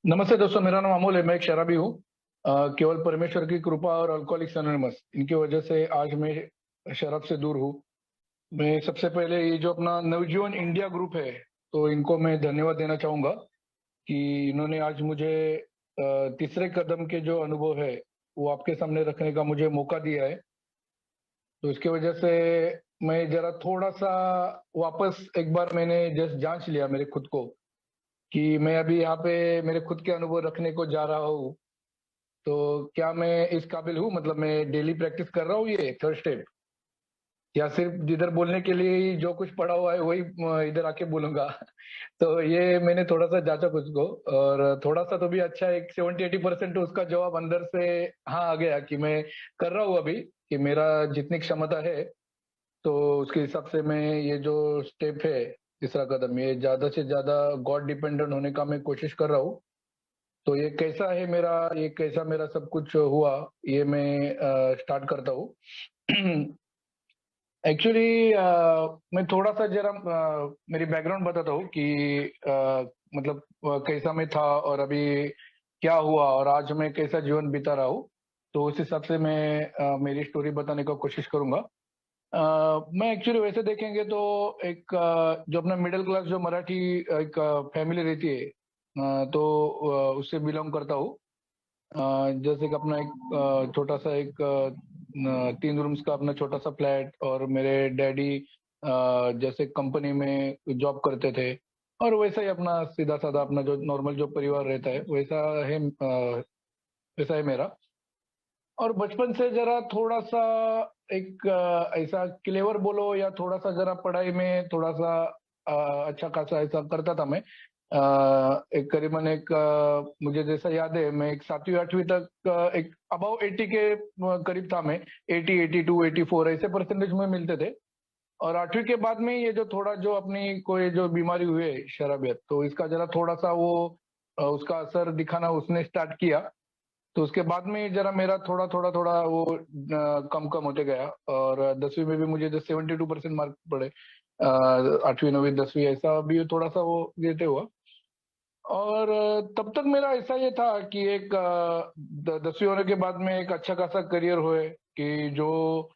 नमस्ते दोस्तों, मेरा नाम अमोल है। मैं एक शराबी हूँ। केवल परमेश्वर की कृपा और अल्कोहलिक्स एनोनिमस इनकी वजह से आज मैं शराब से दूर हूँ। मैं सबसे पहले ये जो अपना नवजीवन इंडिया ग्रुप है, तो इनको मैं धन्यवाद देना चाहूंगा कि इन्होंने आज मुझे तीसरे कदम के जो अनुभव है वो आपके सामने रखने का मुझे मौका दिया है। तो इसकी वजह से मैं जरा थोड़ा सा वापस एक बार मैंने जस्ट जांच लिया मेरे खुद को कि मैं अभी यहाँ पे मेरे खुद के अनुभव रखने को जा रहा हूँ। तो क्या मैं इस काबिल हूँ, मतलब मैं डेली प्रैक्टिस कर रहा हूँ ये थर्ड स्टेप, या सिर्फ इधर बोलने के लिए ही जो कुछ पढ़ा हुआ है वही इधर आके बोलूंगा। तो ये मैंने थोड़ा सा जांचा खुद को, और थोड़ा सा तो भी अच्छा, एक 70-80% उसका जवाब अंदर से हाँ आ गया कि मैं कर रहा हूँ अभी, कि मेरा जितनी क्षमता है तो उसके हिसाब से मैं ये जो स्टेप है, तीसरा कदम, ये ज्यादा से ज्यादा गॉड डिपेंडेंट होने का मैं कोशिश कर रहा हूँ। तो ये कैसा है मेरा, ये कैसा मेरा सब कुछ हुआ, ये मैं स्टार्ट करता हूँ। एक्चुअली मैं थोड़ा सा जरा मेरी बैकग्राउंड बताता हूँ कि मतलब कैसा मैं था और अभी क्या हुआ और आज मैं कैसा जीवन बिता रहा हूँ। तो उस हिसाब से मैं मेरी स्टोरी बताने का कोशिश करूंगा। मैं एक्चुअली वैसे देखेंगे तो एक जो अपना मिडिल क्लास जो मराठी एक फैमिली रहती है, तो उससे बिलोंग करता हूँ। जैसे कि अपना एक छोटा सा एक 3 रूम्स का अपना छोटा सा फ्लैट, और मेरे डैडी जैसे कंपनी में जॉब करते थे, और वैसा ही अपना सीधा साधा अपना जो नॉर्मल जो परिवार रहता है वैसा है, वैसा है मेरा। और बचपन से जरा थोड़ा सा एक ऐसा क्लेवर बोलो या थोड़ा सा जरा पढ़ाई में थोड़ा सा अच्छा खासा ऐसा करता था मैं। एक करीबन एक मुझे जैसा याद है, मैं एक 7वीं 8वीं तक एक अबाउ 80 के करीब था मैं। 80, 82, 84 ऐसे परसेंटेज में मिलते थे। और 8वीं के बाद में ये जो थोड़ा जो अपनी कोई जो बीमारी हुई है शराबियत, तो इसका जरा थोड़ा सा वो उसका असर दिखाना उसने स्टार्ट किया। तो उसके बाद में जरा मेरा थोड़ा थोड़ा थोड़ा वो कम कम होते गया, और 10वीं में भी मुझे जो 72% मार्क पड़े, 8वीं 9वीं 10वीं ऐसा भी थोड़ा सा वो गिरते हुआ। और तब तक मेरा ऐसा ये था कि एक 10वीं होने के बाद में एक अच्छा खासा करियर होए, कि जो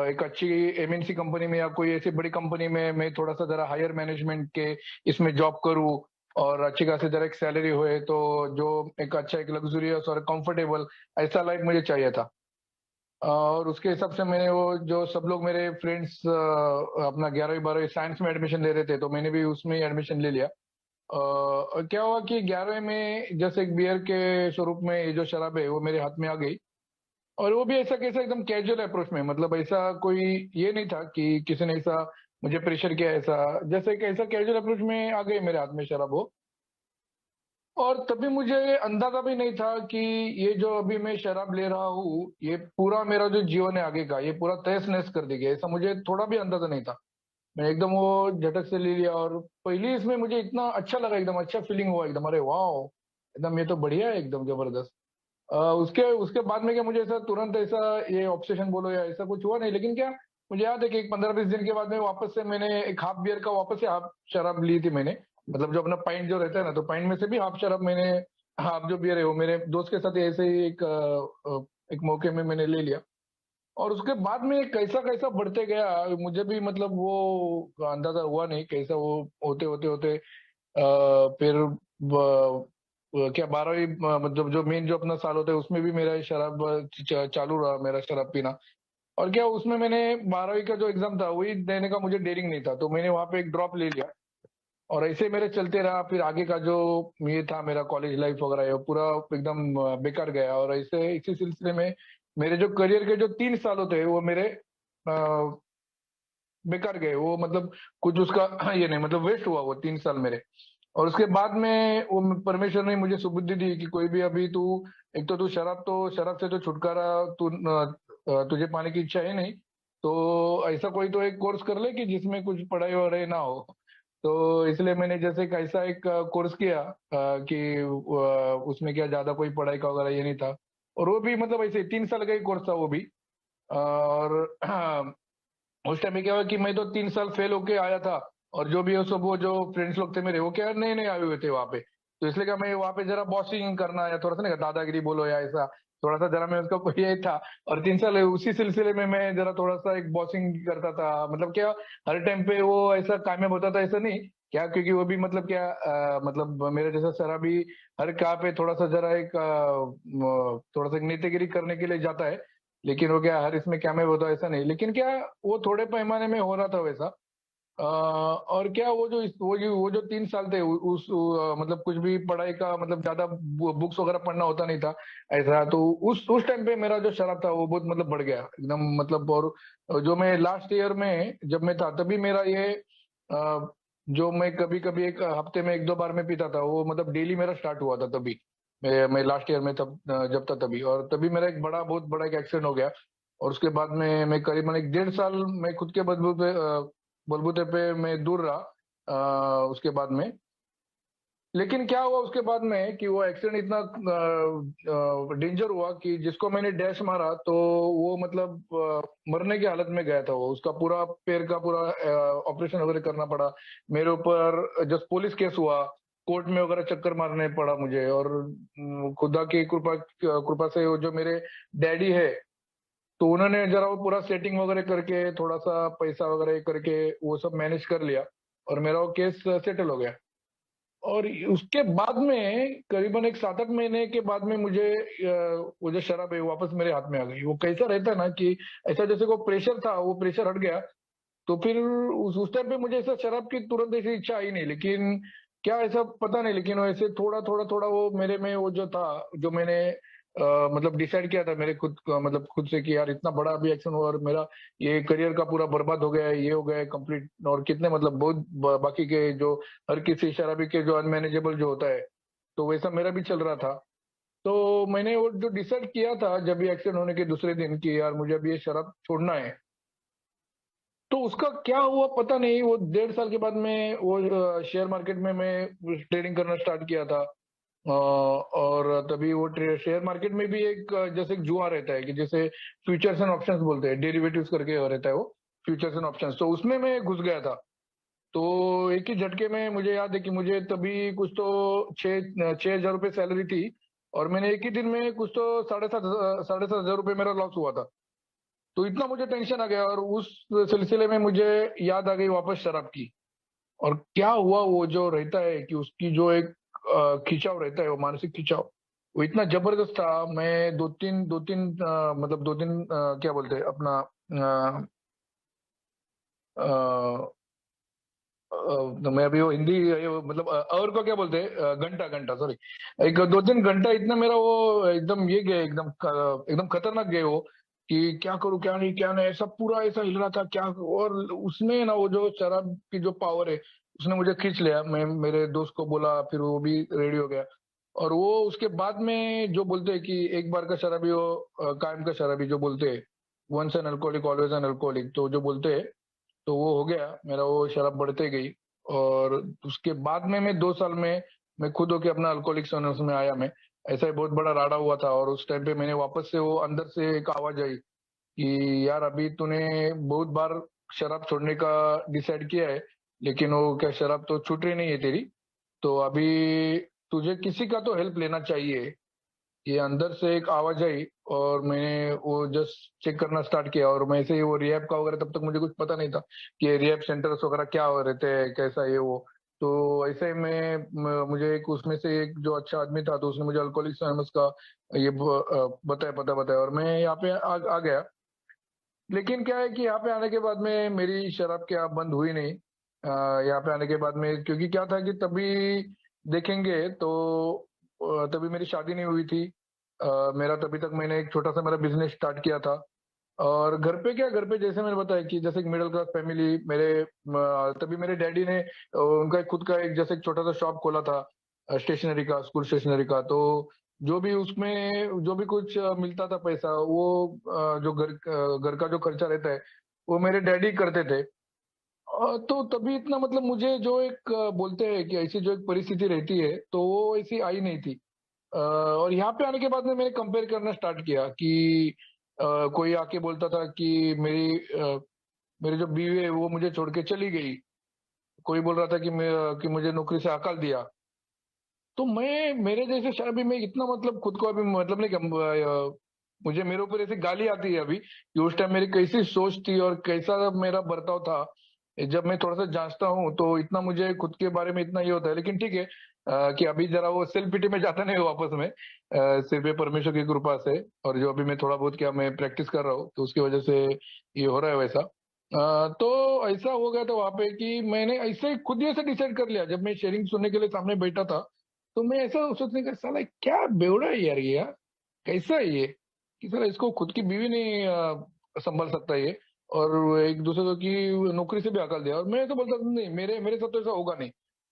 एक अच्छी एमएनसी कंपनी में या कोई ऐसी बड़ी कंपनी में मैं थोड़ा सा जरा हायर मैनेजमेंट के इसमें जॉब करूं, और अच्छी खासी जरा एक सैलरी होए, तो जो एक अच्छा एक लग्जरियस और कंफर्टेबल ऐसा लाइफ मुझे चाहिए था। और उसके हिसाब से मैंने वो जो सब लोग मेरे फ्रेंड्स अपना 11वीं 12वीं साइंस में एडमिशन ले रहे थे, तो मैंने भी उसमें ही एडमिशन ले लिया। और क्या हुआ कि 11वीं में जैसे एक बियर के स्वरूप में ये जो शराब है वो मेरे हाथ में आ गई। और वो भी ऐसा कैसा एकदम कैजुअल अप्रोच में, मतलब ऐसा कोई ये नहीं था कि किसी ने ऐसा मुझे प्रेशर किया, ऐसा जैसे कि ऐसा कैजुअल अप्रोच में आ गई मेरे हाथ में शराब वो। और तभी मुझे अंदाजा भी नहीं था कि ये जो अभी मैं शराब ले रहा हूँ ये पूरा मेरा जो जीवन है आगे का ये पूरा तहस नहस कर देगा, ऐसा मुझे थोड़ा भी अंदाजा नहीं था। मैं एकदम वो झटक से ले लिया, और पहली इसमें मुझे इतना अच्छा लगा, एकदम अच्छा फीलिंग हुआ, एकदम अरे वाह, एकदम ये तो बढ़िया है, एकदम जबरदस्त। उसके उसके बाद में क्या मुझे ऐसा तुरंत ऐसा ये ऑब्सेशन बोलो या ऐसा कुछ हुआ नहीं, लेकिन क्या मुझे याद है कि एक 15-20 दिन के बाद में वापस से मैंने एक हाफ बियर का वापस से हाफ शराब ली थी मैंने। मतलब जो अपना पाइंट जो रहता है ना, तो पाइंट में से भी हाफ शराब मैंने, हाफ जो बियर है वो मेरे दोस्त के साथ ऐसे ही एक एक मौके में मैंने ले लिया। और उसके बाद में कैसा कैसा बढ़ते गया मुझे भी मतलब वो अंदाजा हुआ नहीं, कैसा वो होते होते होते फिर क्या 12वीं मतलब जो मेन जो अपना साल होता है उसमें भी मेरा ये शराब चालू रहा मेरा शराब पीना। और क्या उसमें मैंने 12वीं का जो एग्जाम था वही देने का मुझे डेयरिंग नहीं था, तो मैंने वहां पे एक ड्रॉप ले लिया। और ऐसे मेरे चलते रहा, फिर आगे का जो ये था मेरा कॉलेज लाइफ वगैरह ये पूरा एकदम बेकार गया। और ऐसे इसी सिलसिले में मेरे जो करियर के जो 3 साल होते हैं वो मेरे बेकार गए, वो मतलब कुछ उसका ये नहीं, मतलब वेस्ट हुआ वो 3 साल मेरे। और उसके बाद में वो परमेश्वर ने मुझे सुबुद्धि दी कि कोई भी अभी तू, एक तो तू शराब से तो छुटकारा तू तुझे पाने की इच्छा है नहीं, तो ऐसा कोई तो एक कोर्स कर ले कि जिसमें कुछ पढ़ाई वढ़ाई ना हो। तो इसलिए मैंने जैसे एक ऐसा एक कोर्स किया कि उसमें क्या ज्यादा कोई पढ़ाई का वगैरह ये नहीं था। और वो भी मतलब ऐसे 3 साल का ही कोर्स था वो भी। और उस टाइम में क्या हुआ कि मैं तो 3 साल फेल होके आया था, और जो भी है सब वो जो फ्रेंड्स लोग थे मेरे वो क्या नए नए आए हुए थे वहां पे। तो इसलिए क्या मैं वहाँ पे जरा बॉसिंग करना या थोड़ा सा ना दादागिरी बोलो या ऐसा थोड़ा सा जरा मैं उसका कोई ये था। और 3 साल उसी सिलसिले में मैं जरा थोड़ा सा एक बॉसिंग करता था, मतलब क्या हर टाइम पे वो ऐसा कामयाब होता था ऐसा नहीं क्या, क्योंकि वो भी मतलब क्या मतलब मेरे जैसा शराबी हर क्या पे थोड़ा सा जरा एक थोड़ा सा नेतागिरी करने के लिए जाता है, लेकिन वो क्या हर इसमें कामयाब होता है ऐसा नहीं, लेकिन क्या वो थोड़े पैमाने में हो रहा था वैसा। और क्या वो जो 3 साल थे मतलब कुछ भी पढ़ाई का मतलब ज्यादा बुक्स वगैरह पढ़ना होता नहीं था ऐसा, तो उस टाइम पे मेरा जो शराब था वो बहुत मतलब बढ़ गया एकदम मतलब। और जो मैं लास्ट ईयर में जब मैं था तभी मेरा ये जो मैं कभी कभी एक हफ्ते में 1-2 बार में पीता था वो मतलब डेली मेरा स्टार्ट हुआ था तभी। मैं लास्ट ईयर में तब जब था तभी, और तभी मेरा एक बहुत बड़ा एक एक्सीडेंट हो गया। और उसके बाद में मैं करीबन एक 1.5 साल मैं खुद के बलबूते पे मैं दूर रहा उसके बाद में। लेकिन क्या हुआ उसके बाद में कि वो एक्सीडेंट इतना डेंजर हुआ कि जिसको मैंने डैश मारा तो वो मतलब मरने की हालत में गया था। वो उसका पूरा पैर का पूरा ऑपरेशन वगैरह करना पड़ा मेरे ऊपर, जब पुलिस केस हुआ कोर्ट में वगैरह चक्कर मारने पड़ा मुझे। और खुदा की कृपा कृपा से वो जो मेरे डैडी है तो उन्होंने जरा वो पूरा सेटिंग वगैरह करके थोड़ा सा पैसा वगैरह करके वो सब मैनेज कर लिया और मेरा वो केस सेटल हो गया। और उसके बाद में करीबन एक 7-8 महीने के बाद में मुझे वो जो शराब है वो वापस मेरे हाथ में आ गई। वो कैसा रहता है ना कि ऐसा जैसे को प्रेशर था वो प्रेशर हट गया। तो फिर उस टाइम पे मुझे ऐसा शराब की तुरंत ऐसी इच्छा आई नहीं, लेकिन क्या ऐसा पता नहीं, लेकिन वो ऐसे थोड़ा थोड़ा थोड़ा वो मेरे में वो जो था जो मैंने मतलब डिसाइड किया था मेरे खुद मतलब खुद से कि यार इतना बड़ा अभी एक्शन हुआ और मेरा ये करियर का पूरा बर्बाद हो गया है, ये हो गया है कंप्लीट। और कितने मतलब बहुत बाकी के जो हर किसी शराबी के जो अनमैनेजेबल जो होता है तो वैसा मेरा भी चल रहा था। तो मैंने वो जो डिसाइड किया था जब ये एक्सीडेंट होने के दूसरे दिन कि यार मुझे अभी ये शराब छोड़ना है, तो उसका क्या हुआ पता नहीं। वो 1.5 साल के बाद में वो शेयर मार्केट में मैं ट्रेडिंग करना स्टार्ट किया था। और तभी वो शेयर मार्केट में भी एक जैसे एक जुआ रहता है कि जैसे फ्यूचर्स एंड ऑप्शंस बोलते हैं, डेरिवेटिव्स करके रहता है वो फ्यूचर्स एंड ऑप्शंस, तो उसमें मैं घुस गया था। तो एक ही झटके में मुझे याद है कि मुझे तभी कुछ तो 6,000 रुपये सैलरी थी और मैंने एक ही दिन में कुछ तो 7,500 रुपये मेरा लॉस हुआ था। तो इतना मुझे टेंशन आ गया और उस सिलसिले में मुझे याद आ गई वापस शराब की। और क्या हुआ वो जो रहता है कि उसकी जो एक खिंचाव रहता है वो मानसिक खिंचाव वो इतना जबरदस्त था। मैं मतलब 2-3 क्या बोलते हैं अपना तो मैं अभी वो हिंदी मतलब और को क्या बोलते हैं घंटा घंटा सॉरी, एक 2-3 घंटा इतना मेरा वो एकदम ये गए एकदम एकदम खतरनाक गए वो कि क्या करूं क्या नहीं ऐसा पूरा ऐसा हिल रहा था क्या। और उसमें ना वो जो शराब की जो पावर है उसने मुझे खींच लिया। मैं मेरे दोस्त को बोला फिर वो भी रेडी हो गया। और वो उसके बाद में जो बोलते हैं कि एक बार का शराबी वो कायम का शराबी जो बोलते हैं, once an alcoholic always an alcoholic, तो जो बोलते हैं तो वो हो गया मेरा वो शराब बढ़ते गई। और उसके बाद में मैं 2 साल में मैं खुद होके अपना अल्कोहलिक्स अनोनिमस में आया मैं। ऐसा ही बहुत बड़ा राडा हुआ था और उस टाइम पे मैंने वापस से वो अंदर से एक आवाज आई कि यार अभी तूने बहुत बार शराब छोड़ने का डिसाइड किया है लेकिन वो क्या शराब तो छूट रही नहीं है तेरी, तो अभी तुझे किसी का तो हेल्प लेना चाहिए। ये अंदर से एक आवाज आई और मैंने वो जस्ट चेक करना स्टार्ट किया। और मैं से ही वो रिहैब का वगैरह तब तक मुझे कुछ पता नहीं था कि रिहैब सेंटर्स वगैरह क्या हो रहते हैं कैसा ये वो। तो ऐसे ही मुझे एक उसमें से एक जो अच्छा आदमी था तो उसने मुझे अल्कोहलिक्स एनोनिमस का ये बताया पता बताया और मैं यहाँ पे आ गया। लेकिन क्या है कि यहाँ पे आने के बाद में मेरी शराब क्या बंद हुई नहीं। यहाँ पे आने के बाद में क्योंकि क्या था कि तभी देखेंगे तो तभी मेरी शादी नहीं हुई थी। मेरा तभी तक मैंने एक छोटा सा मेरा बिजनेस स्टार्ट किया था। और घर पे जैसे मैंने बताया कि जैसे एक मिडिल क्लास फैमिली मेरे तभी मेरे डैडी ने उनका एक खुद का एक जैसे एक छोटा सा शॉप खोला था स्टेशनरी का, स्कूल स्टेशनरी का। तो जो भी उसमें जो भी कुछ मिलता था पैसा वो जो घर का जो खर्चा रहता है वो मेरे डैडी करते थे। तो तभी इतना मतलब मुझे जो एक बोलते हैं कि ऐसी जो एक परिस्थिति रहती है तो वो ऐसी आई नहीं थी। और यहाँ पे आने के बाद में मैंने कंपेयर करना स्टार्ट किया कि कोई आके बोलता था कि मेरी जो बीवी है वो मुझे छोड़ के चली गई। कोई बोल रहा था कि मुझे नौकरी से हकाल दिया। तो मैं मेरे जैसे शराबी में इतना मतलब खुद को अभी मतलब नहीं मुझे मेरे ऊपर ऐसी गाली आती है अभी कि उस टाइम मेरी कैसी सोच थी और कैसा मेरा बर्ताव था। जब मैं थोड़ा सा जांचता हूँ तो इतना मुझे खुद के बारे में इतना ये होता है, लेकिन ठीक है कि अभी जरा वो सेल्फ पिटी में जाता नहीं हूँ वापस में, सिर्फ ये परमेश्वर की कृपा से। और जो अभी मैं थोड़ा बहुत क्या मैं प्रैक्टिस कर रहा हूँ तो उसकी वजह से ये हो रहा है वैसा। तो ऐसा हो गया था वहां पे कि मैंने ऐसे ही खुद ही ऐसे डिसाइड कर लिया जब मैं शेयरिंग सुनने के लिए सामने बैठा था। तो मैं ऐसा सोचने का साला क्या बेवड़ा है यार ये यार, कैसा है ये कि साला इसको खुद की बीवी नहीं संभाल सकता ये, और एक दूसरे की नौकरी से भी हकल दिया। और मैं तो बोलता था, नहीं मेरे मेरे साथ तो ऐसा होगा नहीं।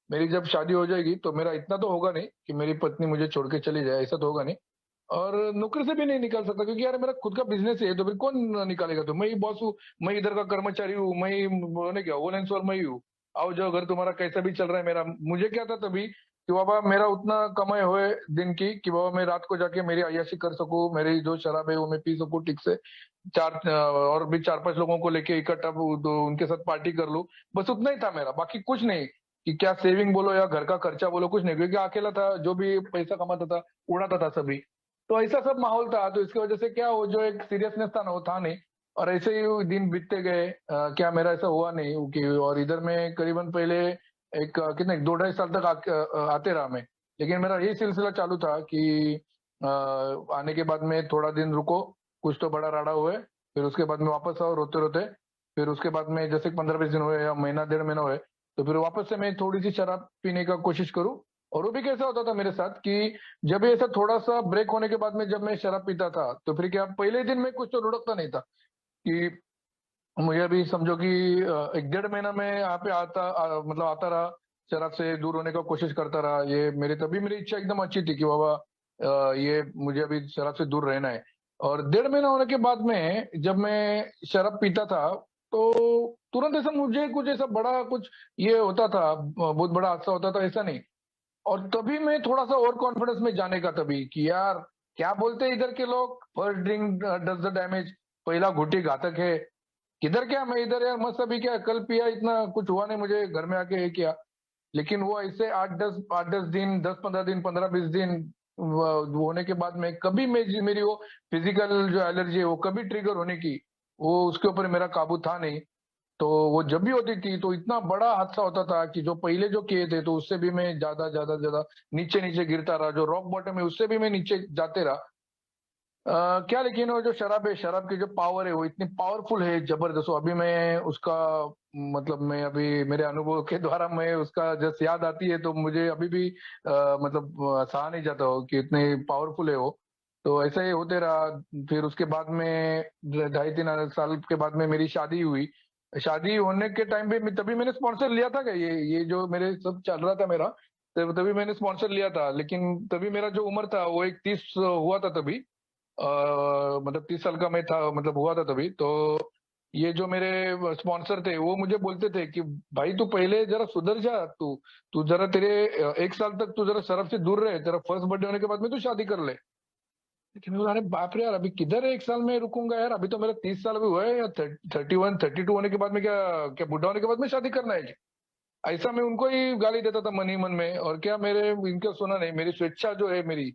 मेरी जब शादी हो जाएगी तो मेरा इतना तो होगा नहीं कि मेरी पत्नी मुझे छोड़ के चली जाए, ऐसा तो होगा नहीं। और नौकरी से भी नहीं निकाल सकता क्योंकि यार मेरा खुद का बिजनेस है, तो फिर कौन निकालेगा? तो मैं ही बॉस हूँ, मैं इधर का कर्मचारी हूँ, मैं ही बोले क्या ओन एंड सोल मैं ही हूँ। आओ जाओ घर तुम्हारा कैसा भी चल रहा है मेरा, मुझे क्या था तभी कि बाबा मेरा उतना कमाए हुए दिन की कि बाबा मैं रात को जाके मेरी अय्याशी कर सकूं, मेरी जो शराब है वो मैं पी सकूं ठीक से, और भी 4-5 लोगों को लेके इकट्ठा तो उनके साथ पार्टी कर लूं। बस उतना ही था मेरा, बाकी कुछ नहीं। कि क्या सेविंग बोलो या घर का खर्चा बोलो, कुछ नहीं, क्योंकि अकेला था, जो भी पैसा कमाता था उड़ाता था सभी। तो ऐसा सब माहौल था, तो इसकी वजह से क्या वो जो एक सीरियसनेस था ना वो था नहीं। और ऐसे ही दिन बीतते गए, क्या मेरा ऐसा हुआ नहीं कि, और इधर में करीबन पहले एक कितने 2-2.5 साल तक आते रहा मैं। लेकिन मेरा यही सिलसिला चालू था कि आने के बाद में थोड़ा दिन रुको, कुछ तो बड़ा राड़ा हुए, फिर उसके बाद में वापस आओ रोते रोते। फिर उसके बाद में जैसे 15-20 दिन हुए या महीना 1.5 महीना हुए, तो फिर वापस से मैं थोड़ी सी शराब पीने का कोशिश करूं। और वो भी कैसा होता था मेरे साथ कि जब ये ऐसा थोड़ा सा ब्रेक होने के बाद में जब मैं शराब पीता था तो फिर क्या पहले दिन में कुछ तो लुढ़कता नहीं था कि मुझे अभी समझो कि 1-1.5 महीना में यहाँ पे मतलब आता रहा, शराब से दूर होने का कोशिश करता रहा। ये मेरी तभी मेरी इच्छा एकदम अच्छी थी कि बाबा ये मुझे अभी शराब से दूर रहना है। और 1.5 महीना होने के बाद में जब मैं शराब पीता था तो तुरंत ऐसा मुझे कुछ ऐसा बड़ा कुछ ये होता था, बहुत बड़ा हादसा होता था ऐसा नहीं। और तभी मैं थोड़ा सा और कॉन्फिडेंस में जाने का तभी कि यार क्या बोलते हैं इधर के लोग, first drink does the damage, पहला घुट्टी घातक है। किधर क्या मैं इधर यार मस्त अभी क्या कल पिया, इतना कुछ हुआ नहीं मुझे, घर में आके ये किया। लेकिन वो ऐसे 8-10 दिन, 10-15 दिन, 15-20 दिन वो होने के बाद में कभी मेरी वो फिजिकल जो एलर्जी है वो कभी ट्रिगर होने की, वो उसके ऊपर मेरा काबू था नहीं। तो वो जब भी होती थी तो इतना बड़ा हादसा होता था कि जो पहले जो किए थे तो उससे भी मैं ज्यादा ज्यादा ज्यादा नीचे नीचे गिरता रहा, जो रॉक बॉटम है उससे भी मैं नीचे जाते रहा। क्या लेकिन वो जो शराब है, शराब की जो पावर है वो इतनी पावरफुल है, जबरदस्त। अभी मैं उसका मतलब मैं अभी मेरे अनुभव के द्वारा मैं उसका जस्ट याद आती है तो मुझे अभी भी मतलब सहा नहीं जाता हो कि इतनी पावरफुल है वो। तो ऐसा ही होते रहा। फिर उसके बाद में 2.5-3 साल के बाद में मेरी शादी हुई। शादी होने के टाइम भी तभी मैंने स्पॉन्सर लिया था क्या, ये जो मेरे सब चल रहा था मेरा, तभी मैंने स्पॉन्सर लिया था। लेकिन तभी मेरा जो उम्र था वो एक 30 हुआ था तभी। मतलब 30 साल का मैं था, मतलब हुआ था तभी। तो ये जो मेरे स्पॉन्सर थे वो मुझे बोलते थे कि भाई तू पहले जरा सुधर जा, तू तू जरा तेरे 1 साल तक तू जरा शराब से दूर रहे, तेरा फर्स्ट बर्थडे होने के बाद में तू शादी कर ले। लेकिन मैं बोला, अरे बाप रे यार, अभी किधर है 1 साल में रुकूंगा यार, अभी तो मेरा 30 साल भी हुआ है, या 31-32 होने के बाद में क्या क्या बुढ़ा होने के बाद में शादी करना है क्या? ऐसा मैं उनको ही गाली देता था मन ही मन में। और क्या मेरे इनका सुना नहीं, मेरी स्वेच्छा जो है मेरी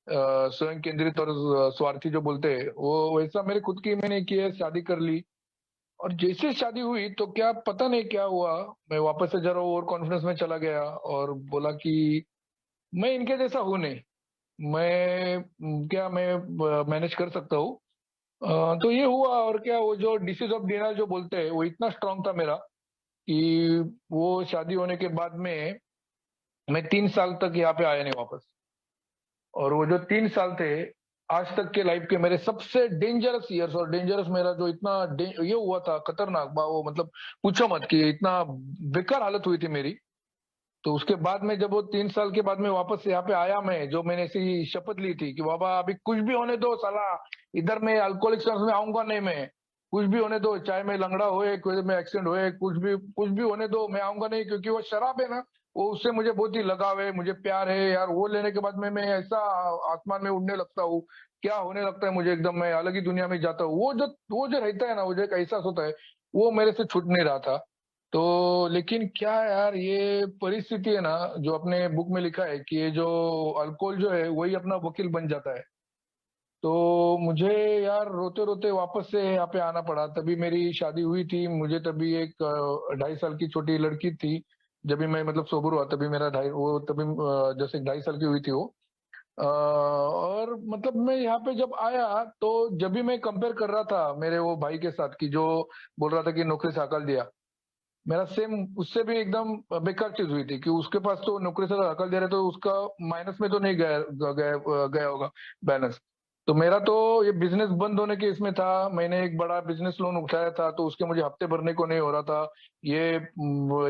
स्वयं केंद्रित और स्वार्थी जो बोलते हैं वो वैसा मेरे खुद की मैंने की है, शादी कर ली। और जैसे शादी हुई तो क्या पता नहीं क्या हुआ, मैं वापस से जरा ओवर कॉन्फिडेंस में चला गया और बोला कि मैं इनके जैसा हूं नहीं, मैं क्या मैं मैनेज कर सकता हूँ। तो ये हुआ। और क्या वो जो डिसीज ऑफ डिनायल जो बोलते हैं वो इतना स्ट्रांग था मेरा कि वो शादी होने के बाद में मैं 3 साल तक यहाँ पे आया नहीं वापस। और वो जो 3 साल थे आज तक के लाइफ के मेरे सबसे डेंजरस ईयर्स, और डेंजरस मेरा जो इतना ये हुआ था खतरनाक वो मतलब पूछो मत कि इतना बेकार हालत हुई थी मेरी। तो उसके बाद में जब वो 3 साल के बाद में वापस यहाँ पे आया, मैं जो मैंने ऐसी शपथ ली थी कि बाबा अभी कुछ भी होने दो साला, इधर मैं अल्कोहलिक में आऊंगा नहीं, मैं कुछ भी होने दो, चाहे मैं लंगड़ा होए, कोई में एक्सीडेंट होए, कुछ भी होने दो, मैं आऊंगा नहीं। क्योंकि वो शराब है ना, वो उससे मुझे बहुत ही लगाव है, मुझे प्यार है यार। वो लेने के बाद में मैं ऐसा आसमान में उड़ने लगता हूँ, क्या होने लगता है मुझे, एकदम मैं अलग ही दुनिया में जाता हूँ। वो जो रहता है ना, वो जो एक एहसास होता है वो मेरे से छूट नहीं रहा था। तो लेकिन क्या है यार, ये परिस्थिति है ना, जो अपने बुक में लिखा है कि ये जो अल्कोहल जो है वही अपना वकील बन जाता है। तो मुझे यार रोते रोते वापस से यहाँ पे आना पड़ा। तभी मेरी शादी हुई थी, मुझे तभी एक 2.5 साल की छोटी लड़की थी। जब भी मैं मतलब सोबर हुआ तभी मेरा ढाई वो तभी जैसे 2.5 साल की हुई थी वो। और मतलब मैं यहाँ पे जब आया तो जब भी मैं कंपेयर कर रहा था मेरे वो भाई के साथ, कि जो बोल रहा था कि नौकरी से हकल दिया, मेरा सेम उससे भी एकदम बेकार चीज हुई थी कि उसके पास तो नौकरी से हकल दे रहे, तो उसका माइनस में तो नहीं गया होगा बैलेंस। तो मेरा तो ये बिजनेस बंद होने के इसमें था। मैंने एक बड़ा बिजनेस लोन उठाया था, तो उसके मुझे हफ्ते भरने को नहीं हो रहा था। ये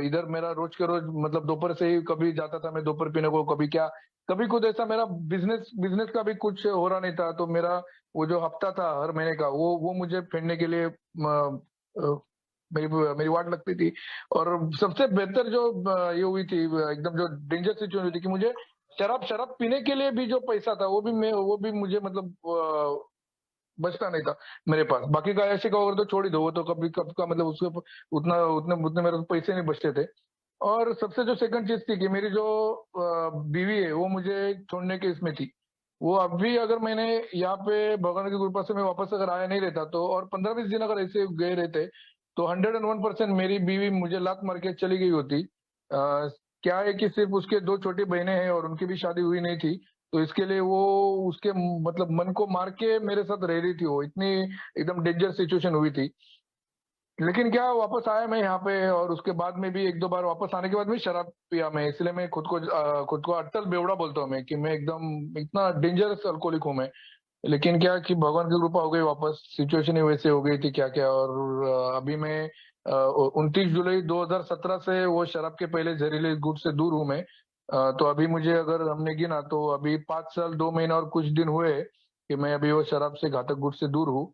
इधर मेरा रोज के रोज मतलब दोपहर से ही कभी जाता था मैं दोपहर पीने को, कभी क्या, कभी खुद ऐसा मेरा बिजनेस बिजनेस का भी कुछ हो रहा नहीं था। तो मेरा वो जो हफ्ता था हर महीने का, वो मुझे फेडने के लिए मेरी मेरी वाट लगती थी। और सबसे बेहतर जो ये हुई थी, एकदम जो डेंजर सिचुएशन हुई थी कि मुझे शराब शराब पीने के लिए भी जो पैसा था वो भी मुझे मतलब बचता नहीं था मेरे पास। बाकी का ऐसे का अगर तो छोड़ ही दो, वो तो कभी कब का मतलब उसके उतना उतने उतने मेरे को पैसे नहीं बचते थे। और सबसे जो सेकंड चीज थी कि मेरी जो बीवी है वो मुझे छोड़ने के इसमें थी। वो अभी अगर मैंने यहाँ पे भगवान की कृपा से मैं वापस अगर आया नहीं रहता तो, और 15-20 दिन अगर ऐसे गए रहते, तो 101% मेरी बीवी मुझे लात मार के चली गई होती। क्या है कि सिर्फ उसके 2 छोटी बहनें हैं और उनकी भी शादी हुई नहीं थी। तो इसके लिए वो उसके मतलब मन को मार के मेरे साथ रह रही थी। वो इतनी एकदम डेंजर सिचुएशन हुई थी। लेकिन क्या वापस आया मैं यहाँ पे, और उसके बाद में भी 1-2 बार वापस आने के बाद में शराब पिया मैं। इसलिए मैं खुद को अट्टल बेवड़ा बोलता हूँ मैं, कि मैं एकदम इतना डेंजरस अल्कोहलिक हूँ मैं। लेकिन क्या कि भगवान की कृपा हो गई, वापस सिचुएशन ही वैसे हो गई थी क्या क्या। और अभी मैं 29 जुलाई 2017 से वो शराब के पहले जहरीले गुट से दूर हूँ मैं। तो अभी मुझे अगर हमने गिना तो अभी 5 साल 2 महीना और कुछ दिन हुए कि मैं अभी वो शराब से घातक गुट से दूर हूँ।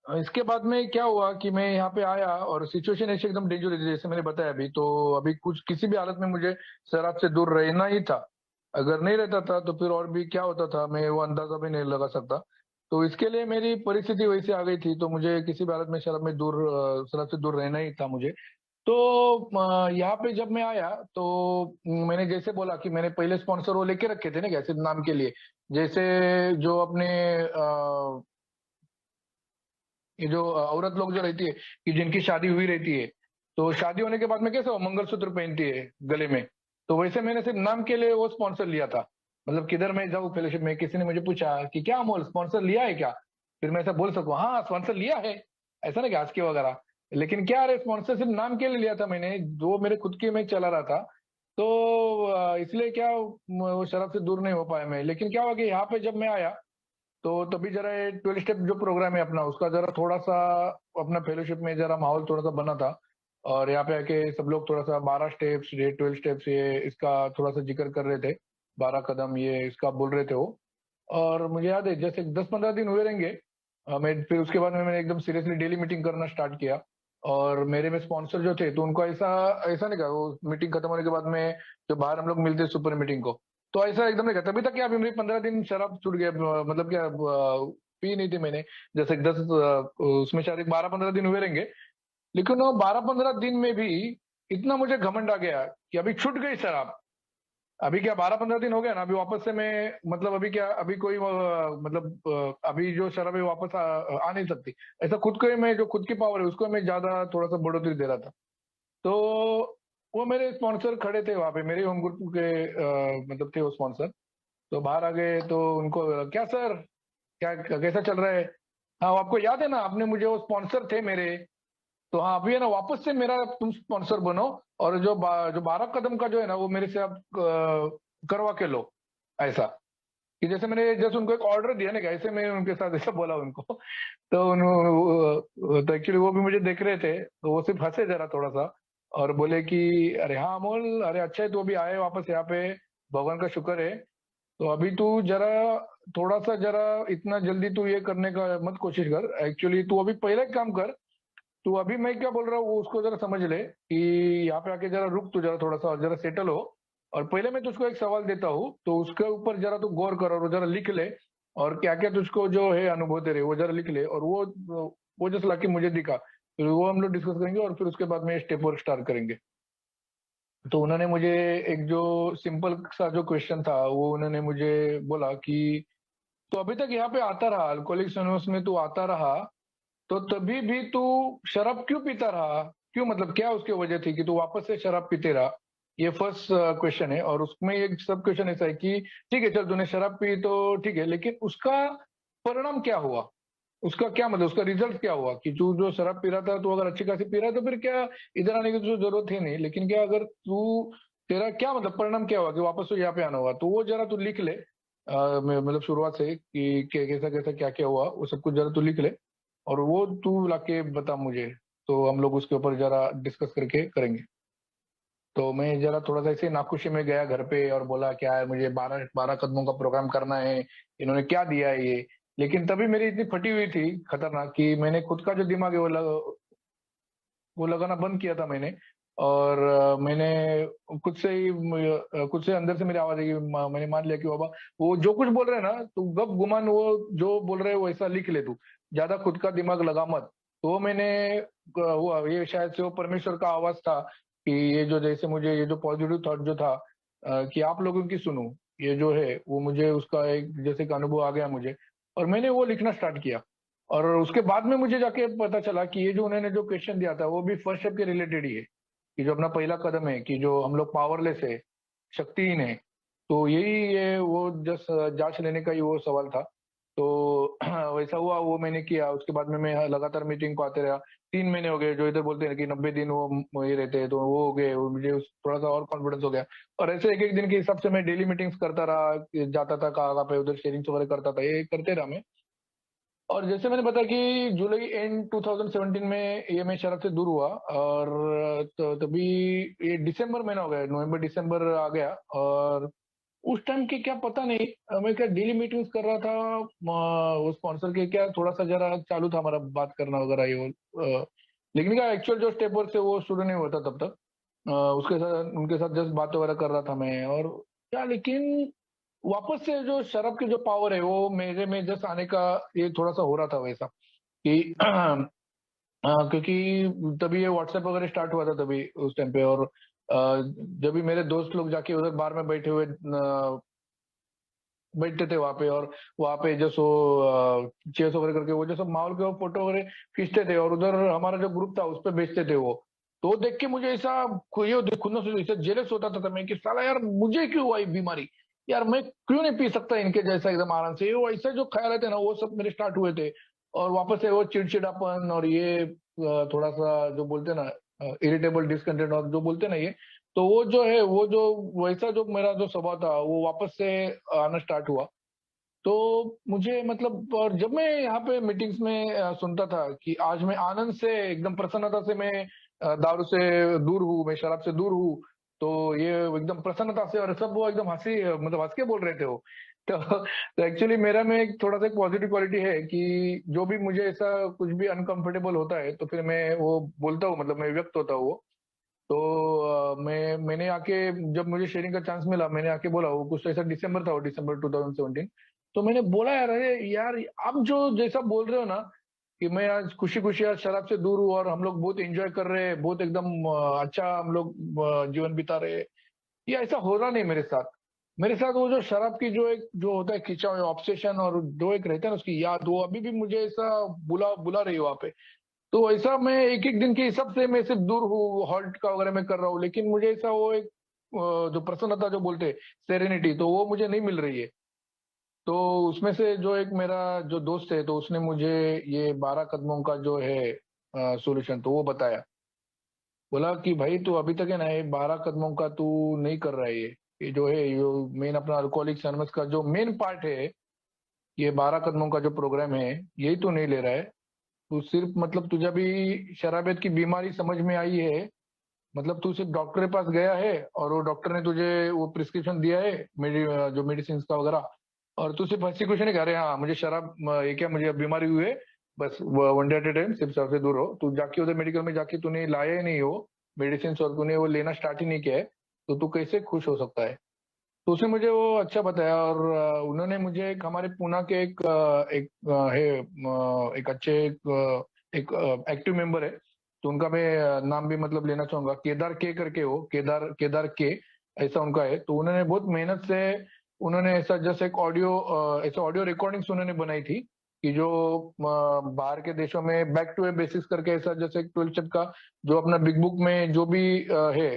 इसके बाद में क्या हुआ कि मैं यहाँ पे आया और सिचुएशन ऐसे एकदम डेंजर थी जैसे मैंने बताया अभी। तो अभी कुछ किसी भी हालत में मुझे शराब से दूर रहना ही था। अगर नहीं रहता था तो फिर और भी क्या होता था मैं वो अंदाजा भी नहीं लगा सकता। तो इसके लिए मेरी परिस्थिति वैसी आ गई थी, तो मुझे किसी भी हालत में शराब से दूर रहना ही था मुझे। तो यहाँ पे जब मैं आया तो मैंने जैसे बोला कि मैंने पहले स्पॉन्सर वो लेके रखे थे ना, कैसे नाम के लिए। जैसे जो अपने ये जो औरत लोग जो रहती है, कि जिनकी शादी हुई रहती है, तो शादी होने के बाद में कैसे वो मंगलसूत्र पहनती है गले में। तो वैसे मैंने सिर्फ नाम के लिए वो स्पॉन्सर लिया था। मतलब किधर मैं जाऊँ फेलोशिप में, किसी ने मुझे पूछा कि क्या अमोल स्पॉन्सर लिया है क्या, फिर मैं ऐसा बोल सकूं हाँ स्पॉन्सर लिया है, ऐसा ना कि आज के वगैरह। लेकिन क्या अरे स्पॉन्सर सिर्फ नाम के लिए लिया था मैंने, जो मेरे खुद की मैं चला रहा था। तो इसलिए क्या वो शराब से दूर नहीं हो पाया मैं। लेकिन क्या हुआ कि यहाँ पे जब मैं आया तो तभी जरा ये 12 स्टेप जो प्रोग्राम है अपना, उसका जरा थोड़ा सा अपना फेलोशिप में जरा माहौल थोड़ा सा बना था। और यहाँ पे आके सब लोग थोड़ा सा 12 स्टेप्स, ये 12 स्टेप्स, ये इसका थोड़ा सा जिक्र कर रहे थे। 12 कदम ये इसका बोल रहे थे वो। और मुझे याद है जैसे 10-15 दिन हुए रहेंगे, मैं फिर उसके बाद में मैंने एकदम सीरियसली डेली मीटिंग करना स्टार्ट किया। और मेरे में स्पॉन्सर जो थे तो उनको ऐसा ऐसा नहीं कहा, वो मीटिंग खत्म होने के बाद में जो बाहर हम लोग मिलते सुपर मीटिंग को, तो ऐसा एकदम नहीं कहता। तभी तक क्या अभी मेरी 15 दिन शराब छूट गया, मतलब क्या पी नहीं थी मैंने। जैसे 10 उसमें शायद 12-15 दिन हुए रहेंगे। लेकिन वो 12-15 दिन में भी इतना मुझे घमंड आ गया कि अभी छूट गई शराब। अभी क्या 12-15 दिन हो गया ना, अभी वापस से मैं मतलब अभी क्या अभी कोई मतलब अभी जो शराब है वापस आ नहीं सकती। ऐसा खुद को ही मैं जो खुद की पावर है उसको मैं ज्यादा थोड़ा सा बढ़ोतरी दे रहा था। तो वो मेरे स्पॉन्सर खड़े थे वहां पे, मेरे होम ग्रुप के मतलब थे वो स्पॉन्सर। तो बाहर आ गए तो उनको क्या सर, क्या कैसा चल रहा है। हाँ आपको याद है ना, आपने मुझे वो स्पॉन्सर थे मेरे, तो हाँ अभी है ना वापस से मेरा तुम स्पॉन्सर बनो। और जो 12 कदम का जो है ना वो मेरे से आप करवा के लो। ऐसा कि जैसे मैंने जैसे उनको एक ऑर्डर दिया ना, कि ऐसे मैं उनके साथ ऐसा बोला उनको। तो तो एक्चुअली वो भी मुझे देख रहे थे, तो वो सिर्फ हंसे जरा थोड़ा सा। और बोले कि अरे हाँ अमोल, अरे अच्छा है तू अभी आए वापस यहाँ पे, भगवान का शुक्र है। तो अभी तू जरा थोड़ा सा जरा इतना जल्दी तू ये करने का मत कोशिश कर। एक्चुअली तू अभी पहले एक काम कर, तू अभी मैं क्या बोल रहा हूँ वो उसको जरा समझ ले कि यहाँ पे आके जरा रुक, तू जरा थोड़ा सा और जरा सेटल हो। और पहले मैं तुझको एक सवाल देता हूँ तो उसके ऊपर जरा तू गौर कर और जरा लिख ले। और क्या क्या तुझको जो है अनुभव तेरे वो जरा लिख ले, और वो जैसे लाके मुझे दिखा। फिर वो हम लोग डिस्कस करेंगे और फिर उसके बाद में स्टेप वर्क स्टार्ट करेंगे। तो उन्होंने मुझे एक जो सिंपल सा जो क्वेश्चन था वो उन्होंने मुझे बोला कि तो अभी तक यहाँ पे आता रहा, अल्कोहलिक्स एनोनिमस में तू आता रहा, तो तभी भी तू शराब क्यों पीता रहा? क्यों, मतलब क्या उसकी वजह थी कि तू वापस से शराब पीते रहा? ये फर्स्ट क्वेश्चन है। और उसमें एक सब क्वेश्चन ऐसा है कि ठीक है चल तूने शराब पी तो ठीक है, लेकिन उसका परिणाम क्या हुआ? उसका क्या मतलब, उसका रिजल्ट क्या हुआ कि तू जो शराब पी रहा था, तू अगर अच्छी खासी पी रहा है तो फिर क्या इधर आने की तुझे जरूरत है नहीं, लेकिन क्या अगर तू, तेरा क्या मतलब परिणाम क्या हुआ कि वापस तो यहाँ पे आना हुआ? तो वो जरा तू लिख ले, मतलब शुरुआत से कि कैसा कैसा क्या क्या हुआ वो सब कुछ जरा तू लिख ले, और वो तू लाके बता मुझे, तो हम लोग उसके ऊपर जरा डिस्कस करके करेंगे। तो मैं जरा थोड़ा सा ऐसे नाखुशी में गया घर पे और बोला क्या है, मुझे 12 कदमों का प्रोग्राम करना है, इन्होंने क्या दिया है ये। लेकिन तभी मेरी इतनी फटी हुई थी खतरनाक कि मैंने खुद का जो दिमाग है वो लगाना बंद किया था मैंने। और मैंने खुद से ही खुद से अंदर से मेरी आवाज आई कि मैंने मान लिया कि बाबा वो जो कुछ बोल रहे हैं ना, तू गप गुमान वो जो बोल रहे हैं वैसा लिख ले, तू ज्यादा खुद का दिमाग लगा मत। तो वो मैंने हुआ, ये शायद से वो परमेश्वर का आवाज था कि ये जो जैसे मुझे ये जो पॉजिटिव थॉट जो था कि आप लोगों की सुनूं, ये जो है वो मुझे उसका एक जैसे का अनुभव आ गया मुझे, और मैंने वो लिखना स्टार्ट किया। और उसके बाद में मुझे जाके पता चला कि ये जो उन्होंने जो क्वेश्चन दिया था वो भी फर्स्ट स्टेप के रिलेटेड ही है, कि जो अपना पहला कदम है कि जो हम लोग पावरलेस है, शक्तिहीन है। तो यही है वो जस्ट जांच लेने का ही वो सवाल था। तो वैसा हुआ, वो मैंने किया। उसके बाद में मैं लगातार मीटिंग को आते रहा। 3 महीने हो गए, जो इधर बोलते हैं कि 90 दिन वो ये रहते हैं, तो वो हो गए, वो मुझे थोड़ा सा और कॉन्फिडेंस हो गया। और ऐसे एक एक दिन के हिसाब से मैं डेली मीटिंग्स करता रहा, जाता था कहाँ पे, उधर शेयरिंग वगैरह करता था, ये करते रहा मैं। और जैसे मैंने बताया कि जुलाई एंड 2017 में ये मैं शराब से दूर हुआ, और तो तभी ये दिसंबर महीना हो गया, नवंबर दिसंबर आ गया। और उस टाइम के क्या पता नहीं, मैं क्या डेली मीटिंग्स कर रहा था, वो स्पॉन्सर के क्या थोड़ा सा जरा चालू था हमारा बात करना वगैरह ये वो, लेकिन क्या एक्चुअल जो स्टेप वर्क है वो शुरू नहीं होता तब तक। उसके साथ उनके साथ जस्ट बात वगैरह कर रहा था मैं, और क्या, लेकिन वापस से जो शराब की जो पावर है वो मेरे में जस्ट आने का ये थोड़ा सा हो रहा था वैसा कि क्योंकि तभी ये व्हाट्सएप वगैरह स्टार्ट हुआ था तभी उस टाइम पे। और जब भी मेरे दोस्त लोग जाके उधर बार में बैठे हुए बैठते थे वहां पे, और वहां पे जो सो चेस वगैरह करके वो जो सब माहौल के वो फोटो वगैरह खींचते थे, और उधर हमारा जो ग्रुप था उस पर बेचते थे वो। तो वो देख के मुझे ऐसा ये खुद में ऐसा जेलस होता था मैं कि साला यार मुझे क्यों हुआ ये बीमारी, यार मैं क्यों नहीं पी सकता इनके जैसा एकदम आराम से। वो ऐसे जो ख्याल थे ना वो सब मेरे स्टार्ट हुए थे। और वापस से वो चिड़चिड़ापन और ये थोड़ा सा जो बोलते हैं ना, इरिटेबल डिसकंटेंट और जो बोलते हैं ना ये, तो वो जो है वो जो वैसा जो मेरा जो स्वभाव था वो वापस से आना स्टार्ट हुआ। तो मुझे मतलब, और जब मैं यहाँ पे मीटिंग्स में सुनता था कि आज मैं आनंद से एकदम प्रसन्नता से मैं दारू से दूर हूँ, मैं शराब से दूर हूँ, तो ये एकदम प्रसन्नता से, और सब वो एकदम हंसी मतलब हंस के बोल रहे थे वो। तो एक्चुअली मेरा में एक थोड़ा सा एक पॉजिटिव क्वालिटी है कि जो भी मुझे ऐसा कुछ भी अनकंफर्टेबल होता है तो फिर मैं वो बोलता हूँ, मतलब मैं व्यक्त होता हूँ वो। तो मैंने आके, जब मुझे शेयरिंग का चांस मिला, मैंने आके बोला, वो कुछ ऐसा दिसंबर था, वो दिसंबर 2017। तो मैंने बोला यार, अरे यार आप जो जैसा बोल रहे हो ना कि मैं आज खुशी खुशी आज शराब से दूर हूँ और हम लोग बहुत एंजॉय कर रहे हैं, बहुत एकदम अच्छा हम लोग जीवन बिता रहे हैं, ये ऐसा हो रहा नहीं मेरे साथ। मेरे साथ वो जो शराब की जो एक जो होता है खिंचा हुआ ऑब्सेशन, और जो एक रहता है ना उसकी याद, वो अभी भी मुझे ऐसा बुला बुला रही है वहां पे। तो ऐसा मैं एक एक दिन के हिसाब से मैं सिर्फ दूर हूँ, हॉल्ट का वगैरह मैं कर रहा हूँ, लेकिन मुझे ऐसा वो एक जो प्रसन्नता जो बोलते हैं, सेरेनिटी, तो वो मुझे नहीं मिल रही है। तो उसमें से जो एक मेरा जो दोस्त है, तो उसने मुझे ये 12 कदमों का जो है सॉल्यूशन तो वो बताया। बोला कि भाई तू अभी तक है ना ये 12 कदमों का तू नहीं कर रहा है, ये जो है ये मेन अपना अल्कोहलिक्स एनोनिमस का जो मेन पार्ट है, ये 12 कदमों का जो प्रोग्राम है, यही तू नहीं ले रहा है। तू सिर्फ मतलब तुझे भी शराबत की बीमारी समझ में आई है, मतलब तू सिर्फ डॉक्टर के पास गया है और वो डॉक्टर ने तुझे वो प्रिस्क्रिप्शन दिया है जो मेडिसिन का वगैरह, और तू सिर्फ हंसी खुशी नहीं कह रहे, हाँ मुझे शराब ये क्या मुझे अब बीमारी हुई है, बस one day at A time सिर्फ शराब से दूर हो। तू जाके उधर मेडिकल में जाके तूने लाया ही नहीं हो मेडिसिन, और तूने वो लेना स्टार्ट ही नहीं किया है, तो तू कैसे खुश हो सकता है? तो उसने मुझे वो अच्छा बताया। और उन्होंने मुझे एक हमारे पूना के एक एक एक अच्छे एक एक्टिव मेंबर है, तो उनका मैं नाम भी मतलब लेना चाहूंगा, केदार के करके, वो केदार केदार के ऐसा उनका है। तो उन्होंने बहुत मेहनत से उन्होंने ऐसा जैसे एक ऑडियो ऐसा ऑडियो रिकॉर्डिंग्स उन्होंने बनाई थी कि जो बाहर के देशों में बैक टू ए बेसिस करके ऐसा जैसे एक 12 स्टेप का जो अपना बिग बुक में जो भी है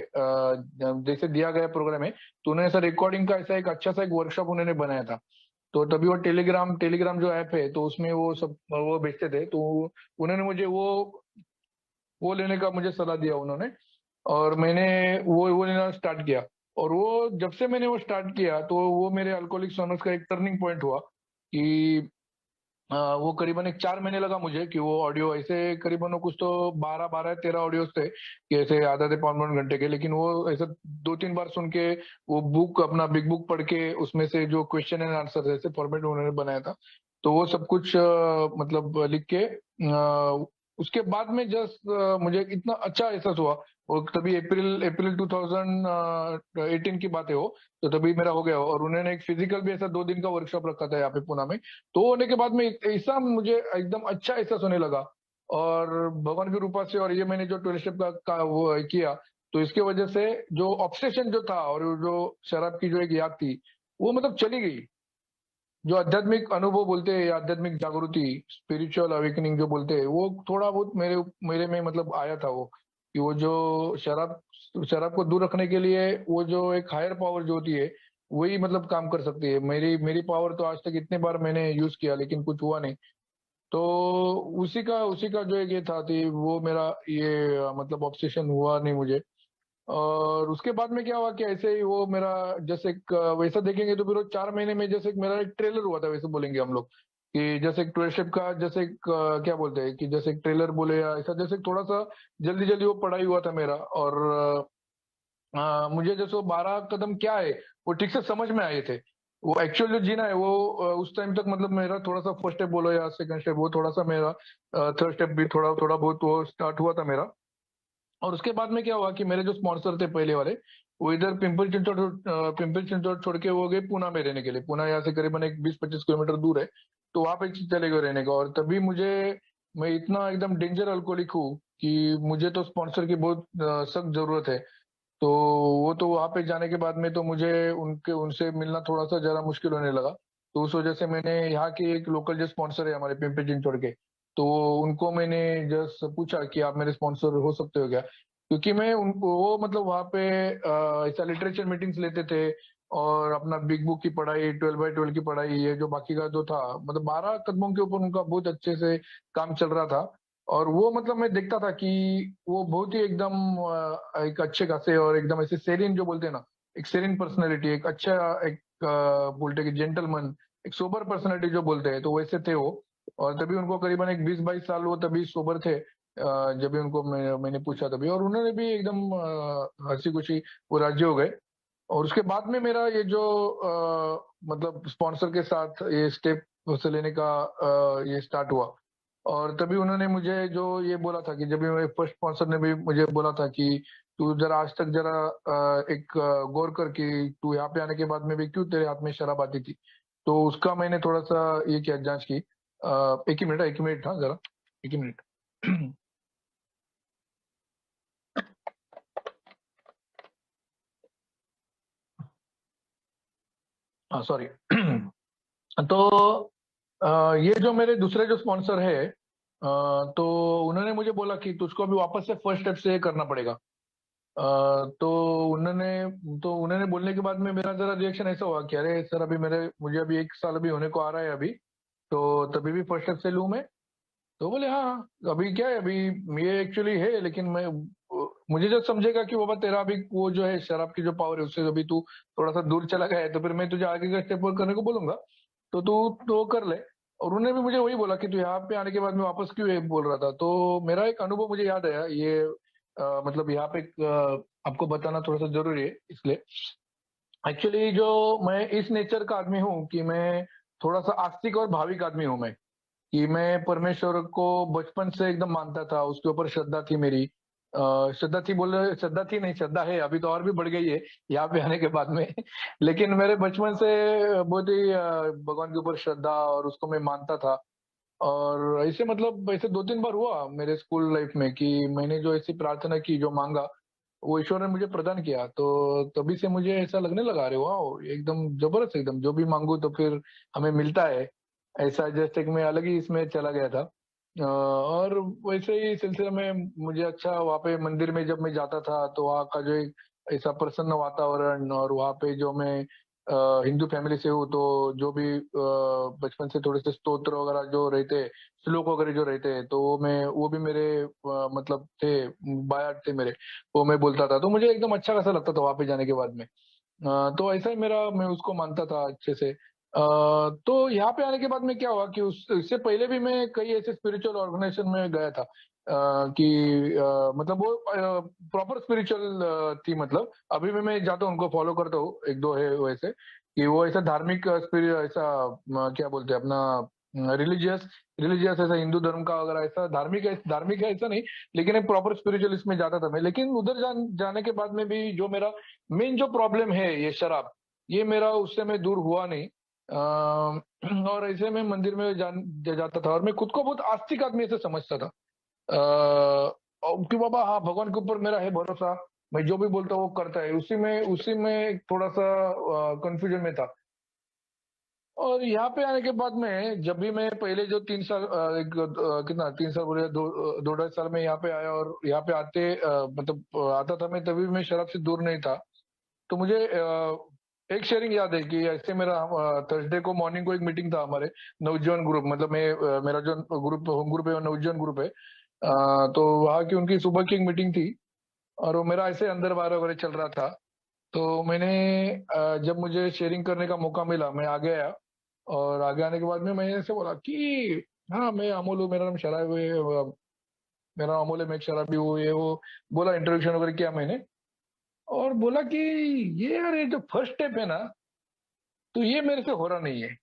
जैसे दिया गया प्रोग्राम है, तो उन्होंने ऐसा रिकॉर्डिंग का ऐसा एक अच्छा सा एक वर्कशॉप उन्होंने बनाया था। तो तभी वो टेलीग्राम टेलीग्राम जो ऐप है, तो उसमें वो सब वो बेचते थे। तो उन्होंने मुझे वो लेने का मुझे सलाह दिया उन्होंने, और मैंने वो लेना स्टार्ट किया। और वो जब से मैंने वो स्टार्ट किया, तो वो मेरे अल्कोहलिक्स अनोनिमस का एक टर्निंग पॉइंट हुआ कि वो करीबन एक 4 महीने लगा मुझे कि वो ऑडियो ऐसे करीबन वो कुछ तो 12-13 ऑडियोज थे कि ऐसे आधे आधे पौन पौन घंटे के, लेकिन वो ऐसे 2-3 बार सुन के वो बुक अपना बिग बुक पढ़ के उसमें से जो क्वेश्चन एंड आंसर ऐसे फॉर्मेट में उन्होंने बनाया था, तो वो सब कुछ मतलब लिख के उसके बाद में जस्ट मुझे इतना अच्छा एहसास हुआ। और तभी अप्रैल अप्रैल 2018 की बात है वो, तो तभी मेरा हो गया। और उन्होंने एक फिजिकल भी ऐसा 2 दिन का वर्कशॉप रखा था यहाँ पे पुणे में। तो होने के बाद में ऐसा मुझे एकदम अच्छा एहसास होने लगा, और भगवान की कृपा से, और ये मैंने जो 12 स्टेप का वो किया, तो इसके वजह से जो ऑब्सेशन जो था और जो शराब की जो एक याद थी, वो मतलब चली गई। जो आध्यात्मिक अनुभव बोलते हैं या आध्यात्मिक जागृति, स्पिरिचुअल अवेकनिंग जो बोलते हैं, वो थोड़ा बहुत मेरे मेरे में मतलब आया था वो, कि वो जो शराब शराब को दूर रखने के लिए वो जो एक हायर पावर जो होती है, वही मतलब काम कर सकती है। मेरी मेरी पावर तो आज तक इतने बार मैंने यूज किया लेकिन कुछ हुआ नहीं। तो उसी का जो एक ये था कि वो मेरा ये मतलब ऑब्सेशन हुआ नहीं मुझे। और उसके बाद में क्या हुआ कि ऐसे ही वो मेरा जैसे एक वैसा देखेंगे तो फिर वो 4 महीने में जैसे एक मेरा एक ट्रेलर हुआ था, वैसे बोलेंगे हम लोग कि जैसे एक 12 स्टेप का जैसे एक क्या बोलते हैं कि जैसे एक ट्रेलर बोले या ऐसा, जैसे थोड़ा सा जल्दी जल्दी वो पढ़ाई हुआ था मेरा। और मुझे जैसे वो 12 कदम क्या है वो ठीक से समझ में आए थे। वो एक्चुअल जो जीना है वो उस टाइम तक मतलब मेरा थोड़ा सा फर्स्ट स्टेप बोलो या सेकंड स्टेप, वो थोड़ा सा मेरा थर्ड स्टेप भी थोड़ा थोड़ा बहुत वो स्टार्ट हुआ था मेरा। और उसके बाद में क्या हुआ कि मेरे जो स्पॉन्सर थे पहले वाले, वो इधर पिंपल चिंचोड़ छोड़ के वो गए पूना में रहने के लिए। पूना यहाँ से करीबन एक 20-25 किलोमीटर दूर है। तो वहां पे चले गए रहने का। और तभी मैं इतना एकदम डेंजर अल्कोहलिक हूँ कि मुझे तो स्पॉन्सर की बहुत सख्त जरूरत है। तो वो तो वहां पे जाने के बाद में तो मुझे उनके उनसे मिलना थोड़ा सा जरा मुश्किल होने लगा। तो उस वजह से मैंने यहाँ के एक लोकल जो स्पॉन्सर है हमारे पिंपरी चिंचवड़ के, तो उनको मैंने जस्ट पूछा कि आप मेरे स्पॉन्सर हो सकते हो क्या, क्योंकि मैं उनको वो मतलब वहाँ पे ऐसा लिटरेचर मीटिंग्स लेते थे, और अपना बिग बुक की पढ़ाई 12x12 की पढ़ाई, ये जो बाकी का जो था मतलब 12 कदमों के ऊपर उनका बहुत अच्छे से काम चल रहा था। और वो मतलब मैं देखता था कि वो बहुत ही एकदम एक अच्छे खासे और एकदम ऐसे सेरिन जो बोलते हैं ना, एक सेरिन पर्सनैलिटी, एक अच्छा एक बोलते हैं कि जेंटलमैन, एक सोबर पर्सनैलिटी जो बोलते हैं, तो वैसे थे वो। और तभी उनको करीबन एक 20-22 साल वो तभी सोबर थे जब भी उनको मैंने पूछा तभी, और उन्होंने भी एकदम हंसी खुशी वो राजी हो गए। और उसके बाद में मेरा ये जो मतलब स्पॉन्सर के साथ ये स्टेप से लेने का ये स्टार्ट हुआ। और तभी उन्होंने मुझे जो ये बोला था कि जब भी मेरे फर्स्ट स्पॉन्सर ने भी मुझे बोला था कि तू जरा आज तक जरा एक गौर कर कि तू यहाँ पे आने के बाद में भी क्यों तेरे हाथ में शराब आती थी। तो उसका मैंने थोड़ा सा ये किया, जांच की। एक ही मिनट, हाँ जरा एक ही मिनट। हाँ सॉरी। तो ये जो मेरे दूसरे जो स्पॉन्सर है, तो उन्होंने मुझे बोला कि तुझको अभी वापस से फर्स्ट स्टेप से करना पड़ेगा। तो उन्होंने उन्होंने बोलने के बाद में मेरा जरा रिएक्शन ऐसा हुआ कि अरे सर, अभी मुझे अभी 1 साल अभी होने को आ रहा है अभी, तो तभी भी फर्स्ट स्टेप से लूं मैं। तो बोले हाँ हाँ, अभी क्या है, अभी ये एक्चुअली है, लेकिन मैं मुझे जब समझेगा कि बाबा तेरा अभी वो जो है शराब की जो पावर है उससे अभी तू थोड़ा सा दूर चला गया है, तो फिर मैं तुझे आगे का स्टेप करने को बोलूंगा। तो तू तो कर ले। और उन्होंने भी मुझे वही बोला कि तू यहाँ पे आने के बाद में वापस क्यों ये बोल रहा था। तो मेरा एक अनुभव मुझे याद आया ये, मतलब यहाँ पे आपको बताना थोड़ा सा जरूरी है इसलिए। एक्चुअली जो मैं इस नेचर का आदमी हूँ कि मैं थोड़ा सा आस्तिक और भाविक आदमी हूँ मैं, कि मैं परमेश्वर को बचपन से एकदम मानता था, उसके ऊपर श्रद्धा थी मेरी। श्रद्धा थी बोले, श्रद्धा थी नहीं, श्रद्धा है, अभी तो और भी बढ़ गई है यहाँ पे आने के बाद में। लेकिन मेरे बचपन से बहुत ही भगवान के ऊपर श्रद्धा और उसको मैं मानता था। और ऐसे मतलब ऐसे 2-3 बार हुआ मेरे स्कूल लाइफ में कि मैंने जो ऐसी प्रार्थना की, जो माँगा, वो ईश्वर ने मुझे प्रदान किया। तो तभी से मुझे ऐसा लगने लगा, अरे वाओ! एकदम ज़बरदस्त, एकदम जो भी माँगू तो फिर हमें मिलता है। ऐसा जैसे कि मैं अलग ही इसमें चला गया था। और वैसे ही सिलसिले में मुझे अच्छा वहाँ पे मंदिर में जब मैं जाता था, तो वहाँ का जो एक ऐसा प्रसन्न वातावरण, और वहाँ पे जो मैं हिंदू फैमिली से हूँ, तो जो भी बचपन से थोड़े से स्तोत्र वगैरह जो रहते, श्लोक वगैरह जो रहते, तो वो भी मेरे मतलब थे, बायात थे मेरे, वो मैं बोलता था, तो मुझे एकदम अच्छा खासा लगता था वहाँ पे जाने के बाद में। तो ऐसा ही मेरा, मैं उसको मानता था अच्छे से। तो यहाँ पे आने के बाद में क्या हुआ कि उस इससे पहले भी मैं कई ऐसे स्पिरिचुअल ऑर्गेनाइजेशन में गया था, कि मतलब वो प्रॉपर स्पिरिचुअल थी, मतलब अभी भी मैं जाता हूँ, उनको फॉलो करता हूँ, 1-2 है वैसे, कि वो ऐसा धार्मिक ऐसा क्या बोलते हैं अपना, रिलीजियस रिलीजियस ऐसा हिंदू धर्म का वगैरह ऐसा धार्मिक है ऐसा नहीं, लेकिन एक प्रॉपर स्पिरिचुअल इसमें जाता था मैं। लेकिन उधर जाने के बाद में भी जो मेरा मेन जो प्रॉब्लम है ये शराब, ये मेरा उससे मैं दूर हुआ नहीं। और ऐसे में मंदिर में जाता था, और मैं खुद को बहुत आस्तिक आदमी ऐसे समझता था। कि बाबा हाँ, भगवान के ऊपर मेरा है भरोसा, मैं जो भी बोलता हूँ वो करता है, उसी में थोड़ा सा कंफ्यूजन में था। और यहाँ पे आने के बाद में जब भी मैं पहले जो 3 साल कितना 3 साल बोले, 2 ढाई साल में यहाँ पे आया, और यहाँ पे मतलब आता था मैं, तभी मैं शराब से दूर नहीं था। तो मुझे एक शेयरिंग याद है कि ऐसे मेरा थर्सडे को मॉर्निंग को एक मीटिंग था हमारे नवजीवन ग्रुप, मतलब मेरा जो ग्रुप होम ग्रुप है वो नवजीवन ग्रुप है। तो वहाँ की उनकी सुबह की एक मीटिंग थी, और वो मेरा ऐसे अंदर बाहर वगैरह चल रहा था। तो मैंने जब मुझे शेयरिंग करने का मौका मिला, मैं आगे आया, और आगे आने के बाद में मैंने ऐसे बोला कि हाँ, मैं अमोल हूँ, मेरा नाम शराब है, मेरा नाम अमोल है, मैं एक शराबी हूँ, ये वो बोला, इंट्रोडक्शन वगैरह किया मैंने, और बोला कि ये यार, ये जो फर्स्ट स्टेप है ना, तो ये मेरे से हो रहा नहीं है।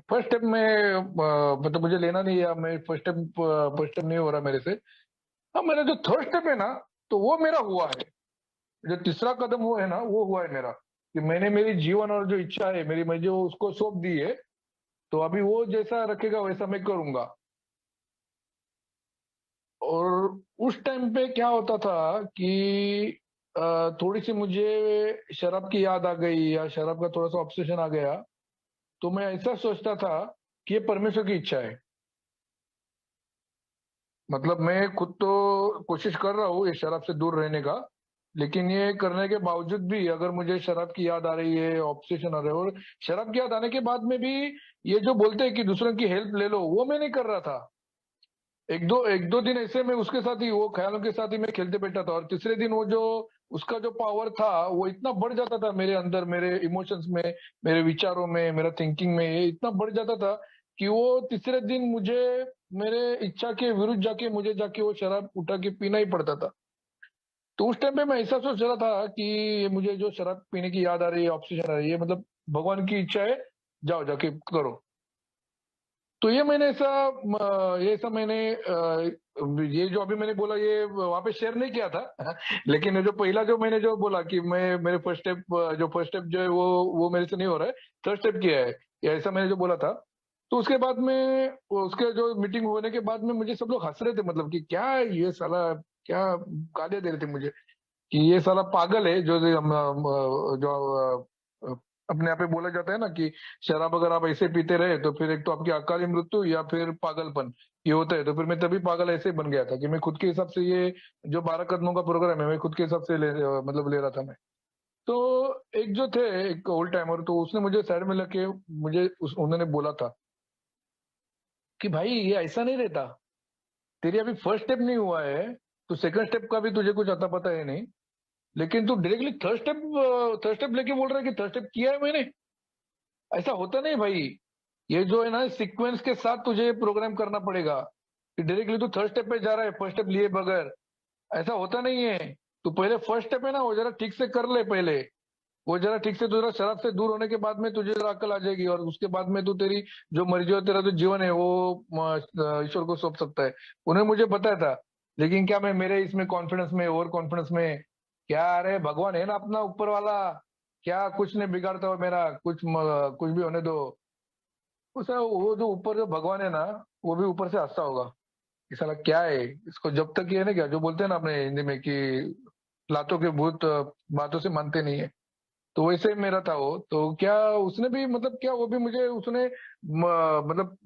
फर्स्ट स्टेप में मतलब मुझे लेना नहीं है, मैं फर्स्ट स्टेप नहीं हो रहा मेरे से। हाँ, मेरा जो थर्ड स्टेप है ना, तो वो मेरा हुआ है। जो तीसरा कदम वो है ना, वो हुआ है मेरा, कि मैंने मेरी जीवन और जो इच्छा है मेरी, मैं जो उसको सौंप दी है, तो अभी वो जैसा रखेगा वैसा मैं करूंगा। और उस टाइम पे क्या होता था कि थोड़ी सी मुझे शराब की याद आ गई, या शराब का थोड़ा सा ऑब्सेशन आ गया, तो मैं ऐसा सोचता था कि ये परमेश्वर की इच्छा है। मतलब मैं खुद तो कोशिश कर रहा हूँ ये शराब से दूर रहने का, लेकिन ये करने के बावजूद भी अगर मुझे शराब की याद आ रही है, ऑब्सेशन आ रहा है, और शराब की याद आने के बाद में भी ये जो बोलते हैं कि दूसरों की हेल्प ले लो, वो मैं नहीं कर रहा था। एक दो दिन ऐसे में उसके साथ ही, वो ख्यालों के साथ ही मैं खेलते बैठा था, और तीसरे दिन वो जो उसका जो पावर था वो इतना बढ़ जाता था मेरे अंदर, मेरे इमोशंस में, मेरे विचारों में, मेरा थिंकिंग में, ये इतना बढ़ जाता था कि वो तीसरे दिन मुझे मेरे इच्छा के विरुद्ध जाके मुझे जाके वो शराब उठा के पीना ही पड़ता था। तो उस टाइम पे मैं ऐसा सोच रहा था कि ये मुझे जो शराब पीने की याद आ रही है, ऑब्सेशन आ रही है, मतलब भगवान की इच्छा है, जाओ जाके करो। तो ये मैंने ऐसा ये सब मैंने ये जो अभी मैंने बोला ये वहां पे शेयर नहीं किया था। लेकिन ये जो पहला जो मैंने जो बोला कि मैं मेरे फर्स्ट स्टेप जो है वो मेरे से नहीं हो रहा है, थर्ड स्टेप किया है, या ऐसा मैंने जो बोला था। तो उसके बाद में उसके जो मीटिंग होने के बाद में मुझे सब लोग हंस रहे थे, मतलब कि क्या है ये साला, क्या गालियां दे रहे थे मुझे कि ये साला पागल है, जो अपने यहाँ पे बोला जाता है ना कि शराब अगर आप ऐसे पीते रहे तो फिर एक तो आपकी अकाली मृत्यु या फिर पागलपन, ये होता है। तो फिर मैं तभी पागल ऐसे ही बन गया था कि मैं खुद के हिसाब से ये जो 12 कदमों का प्रोग्राम है, मैं खुद के हिसाब से मतलब ले रहा था मैं। तो एक जो थे, एक ओल्ड टाइमर, तो उसने मुझे साइड में लेके उन्होंने बोला था कि भाई ये ऐसा नहीं रहता, तेरी अभी फर्स्ट स्टेप नहीं हुआ है, तो सेकंड स्टेप का भी तुझे कुछ आता पता है नहीं, लेकिन तू डायरेक्टली थर्ड स्टेप लेके बोल रहा है कि थर्ड स्टेप किया है मैंने। ऐसा होता नहीं भाई, ये जो है ना सीक्वेंस के साथ तुझे प्रोग्राम करना पड़ेगा, कि डायरेक्टली तू थर्ड स्टेप पे जा रहा है फर्स्ट स्टेप लिए बगैर, ऐसा होता नहीं है। तू पहले फर्स्ट स्टेप है ना वो जरा ठीक से कर ले पहले, वो जरा ठीक से तुझे शराब से दूर होने के बाद में तुझे जरा अक्ल आ जाएगी, और उसके बाद में तू तेरी जो मर्जी हो, तेरा जो जीवन है वो ईश्वर को सौंप सकता है। उन्हें मुझे बताया था, लेकिन क्या मैं मेरे इसमें कॉन्फिडेंस में, ओवर कॉन्फिडेंस में, क्या अरे भगवान है ना अपना ऊपर वाला, क्या कुछ नहीं बिगाड़ता हो मेरा, कुछ भी होने दो। उस वो जो ऊपर जो भगवान है ना, वो भी ऊपर से हंसता होगा कि साला क्या है इसको, जब तक ये ना क्या जो बोलते हैं ना अपने हिंदी में कि लातों के भूत बातों से मानते नहीं है, तो वैसे ही मेरा था वो। तो क्या उसने भी मतलब क्या वो भी मुझे उसने मतलब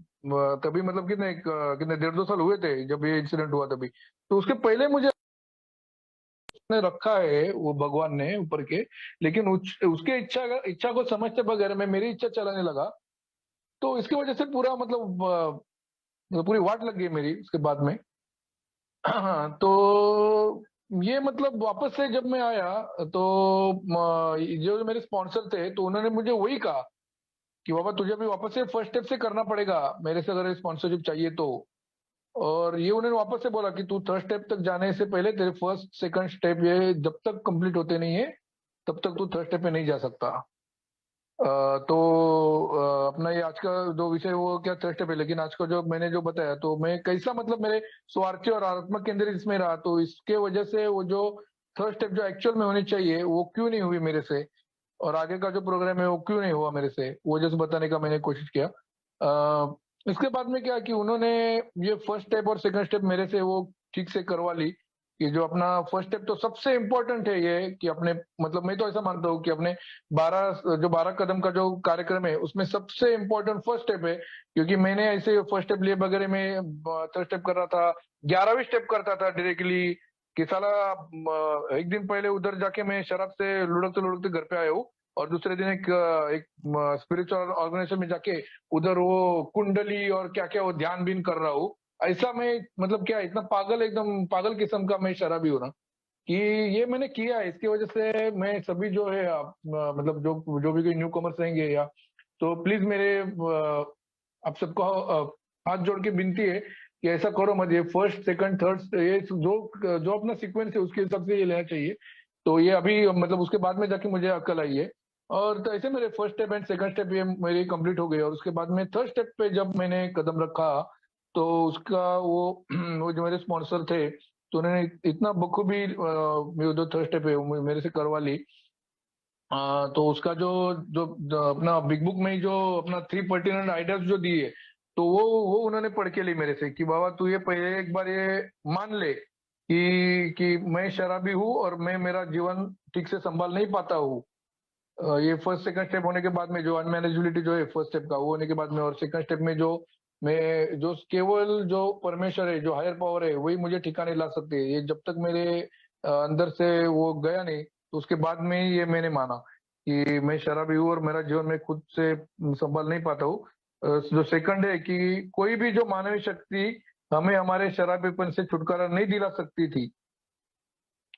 तभी मतलब कितने 1.5-2 साल हुए थे जब ये इंसिडेंट हुआ तभी। तो उसके पहले मुझे उसने रखा है वो भगवान ने ऊपर के, लेकिन उसके इच्छा को समझते बगैर मैं मेरी इच्छा चलाने लगा। तो इसकी वजह से पूरा मतलब पूरी वाट लग गई मेरी उसके बाद में। हाँ, तो ये मतलब वापस से जब मैं आया तो जो मेरे स्पॉन्सर थे तो उन्होंने मुझे वही कहा कि बाबा तुझे भी वापस से फर्स्ट स्टेप से करना पड़ेगा मेरे से अगर स्पॉन्सरशिप चाहिए तो। और ये उन्होंने वापस से बोला कि तू थर्ड स्टेप तक जाने से पहले तेरे फर्स्ट सेकंड स्टेप ये जब तक कंप्लीट होते नहीं है तब तक तू थर्ड स्टेप पे नहीं जा सकता। तो अपना ये आज का जो विषय वो क्या थर्ड स्टेप है, लेकिन आज का जो मैंने जो बताया तो मैं कैसा मतलब मेरे स्वार्थी और आत्मक केंद्रित इसमें रहा, तो इसके वजह से वो जो थर्ड स्टेप जो एक्चुअल में होनी चाहिए वो क्यों नहीं हुई मेरे से, और आगे का जो प्रोग्राम है वो क्यों नहीं हुआ मेरे से, वो जैसे बताने का मैंने कोशिश किया। इसके बाद में क्या कि उन्होंने ये फर्स्ट स्टेप और सेकंड स्टेप मेरे से वो ठीक से करवा ली कि जो अपना फर्स्ट स्टेप तो सबसे इम्पोर्टेंट है ये कि अपने मतलब मैं तो ऐसा मानता हूँ कि अपने 12 कदम का जो कार्यक्रम है उसमें सबसे इम्पोर्टेंट फर्स्ट स्टेप है। क्योंकि मैंने ऐसे फर्स्ट स्टेप लिए बगैर मैं थर्ड स्टेप कर रहा था, 11वीं स्टेप करता था डायरेक्टली कि साला एक दिन पहले उधर जाके मैं शराब से लुढ़कते लुढ़कते घर पे आया हूँ, और दूसरे दिन एक स्पिरिचुअल ऑर्गेनाइजेशन में जाके उधर वो कुंडली और क्या क्या वो ध्यान बीन कर रहा हूँ। ऐसा मैं मतलब क्या इतना पागल एकदम पागल किस्म का मैं शराबी हूँ ना कि ये मैंने किया है। इसकी वजह से मैं सभी जो है आप मतलब जो भी कोई न्यू कमर्स रहेंगे या तो प्लीज मेरे आप सबको हाथ जोड़ के विनती है कि ऐसा करो मत, ये फर्स्ट सेकंड थर्ड ये जो जो अपना सीक्वेंस है उसके हिसाब से ये लेना चाहिए। तो ये अभी मतलब उसके बाद में जाके मुझे अक्ल आई है। और तो ऐसे मेरे first step and second step ये मेरी कंप्लीट हो गई, और उसके बाद में थर्ड स्टेप पे जब मैंने कदम रखा तो उसका वो वो जो मेरे स्पॉन्सर थे तो उन्होंने इतना बखूबी मेरे जो थर्ड स्टेप है वो मेरे से करवा ली। तो उसका जो अपना बिग बुक में ही जो अपना 3 पर्टिनेंट आइडियाज जो दिए तो वो उन्होंने पढ़ के ली मेरे से कि बाबा तू ये पहले एक बार ये मान ले कि मैं शराबी हूँ और मैं मेरा जीवन ठीक से संभाल नहीं पाता हूँ। ये फर्स्ट सेकंड स्टेप होने के बाद में जो अनमैनेजेबिलिटी जो है फर्स्ट स्टेप का वो होने के बाद में, और सेकंड स्टेप में जो मैं जो केवल जो परमेश्वर है जो हायर पावर है वही मुझे ठिकाने ला सकती है, ये जब तक मेरे अंदर से वो गया नहीं तो उसके बाद में ये मैंने माना कि मैं शराबी हूँ और मेरा जीवन में खुद से संभाल नहीं पाता हूँ। जो सेकंड है कि कोई भी जो मानवीय शक्ति हमें हमारे शराबीपन से छुटकारा नहीं दिला सकती थी।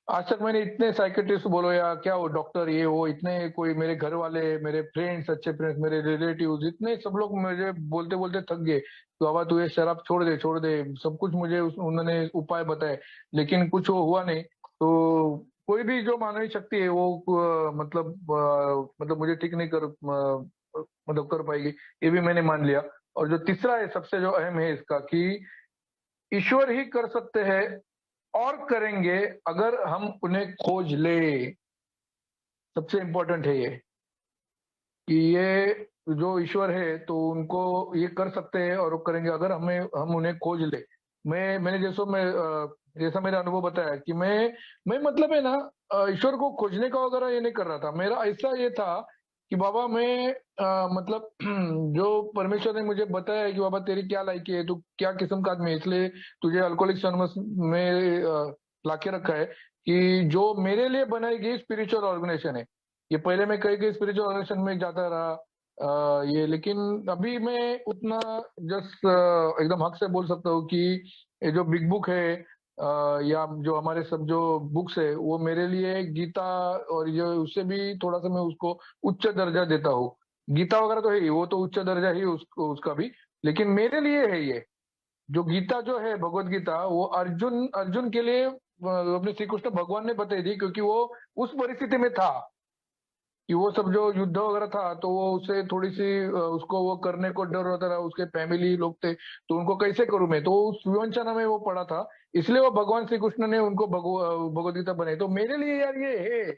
आज तक मैंने इतने साइकेट्रिस्ट बोलो या क्या हो डॉक्टर ये वो इतने कोई मेरे घर वाले मेरे फ्रेंड्स अच्छे फ्रेंड्स मेरे रिलेटिव्स इतने सब लोग मुझे बोलते बोलते थक गए तो बाबा तू ये शराब छोड़ दे सब कुछ मुझे उन्होंने उपाय बताए, लेकिन कुछ वो हुआ नहीं। तो कोई भी जो मानवीय शक्ति है वो मतलब मुझे ठीक नहीं मतलब कर पाएगी, ये भी मैंने मान लिया। और जो तीसरा है सबसे जो अहम है इसका कि ईश्वर ही कर सकते हैं और करेंगे अगर हम उन्हें खोज ले। सबसे इंपॉर्टेंट है ये कि ये जो ईश्वर है तो उनको ये कर सकते हैं और वो करेंगे अगर हम उन्हें खोज ले। मैंने जैसा मेरा अनुभव बताया कि मैं मतलब है ना ईश्वर को खोजने का वगैरह ये नहीं कर रहा था, मेरा ऐसा ये था कि बाबा मैं मतलब जो परमेश्वर ने मुझे बताया है कि बाबा तेरी क्या लायकी है, तू क्या किस्म का आदमी है, इसलिए तुझे अल्कोहलिक्स एनोनिमस में लाके रखा है कि जो मेरे लिए बनाई गई स्पिरिचुअल ऑर्गेनाइजेशन है। ये पहले मैं कई कई स्पिरिचुअल ऑर्गेनाइजेशन में जाता रहा ये, लेकिन अभी मैं उतना जस्ट एकदम हक से बोल सकता हूँ कि ये जो बिग बुक है या जो हमारे सब जो बुक्स है वो मेरे लिए गीता और ये उससे भी थोड़ा सा मैं उसको उच्च दर्जा देता हूँ। गीता वगैरह तो है ही, वो तो उच्च दर्जा ही उसका भी, लेकिन मेरे लिए है ये जो गीता जो है भगवत गीता वो अर्जुन अर्जुन के लिए अपने श्री कृष्ण भगवान ने बताई थी क्योंकि वो उस परिस्थिति में था कि वो सब जो युद्ध वगैरह था तो वो उसे थोड़ी सी उसको वो करने को डर होता था, उसके फैमिली लोग थे तो उनको कैसे करूं मैं, तो उस विवंचना में वो पड़ा था, इसलिए वो भगवान श्री कृष्ण ने उनको भगवत गीता बनाई। तो मेरे लिए यार ये है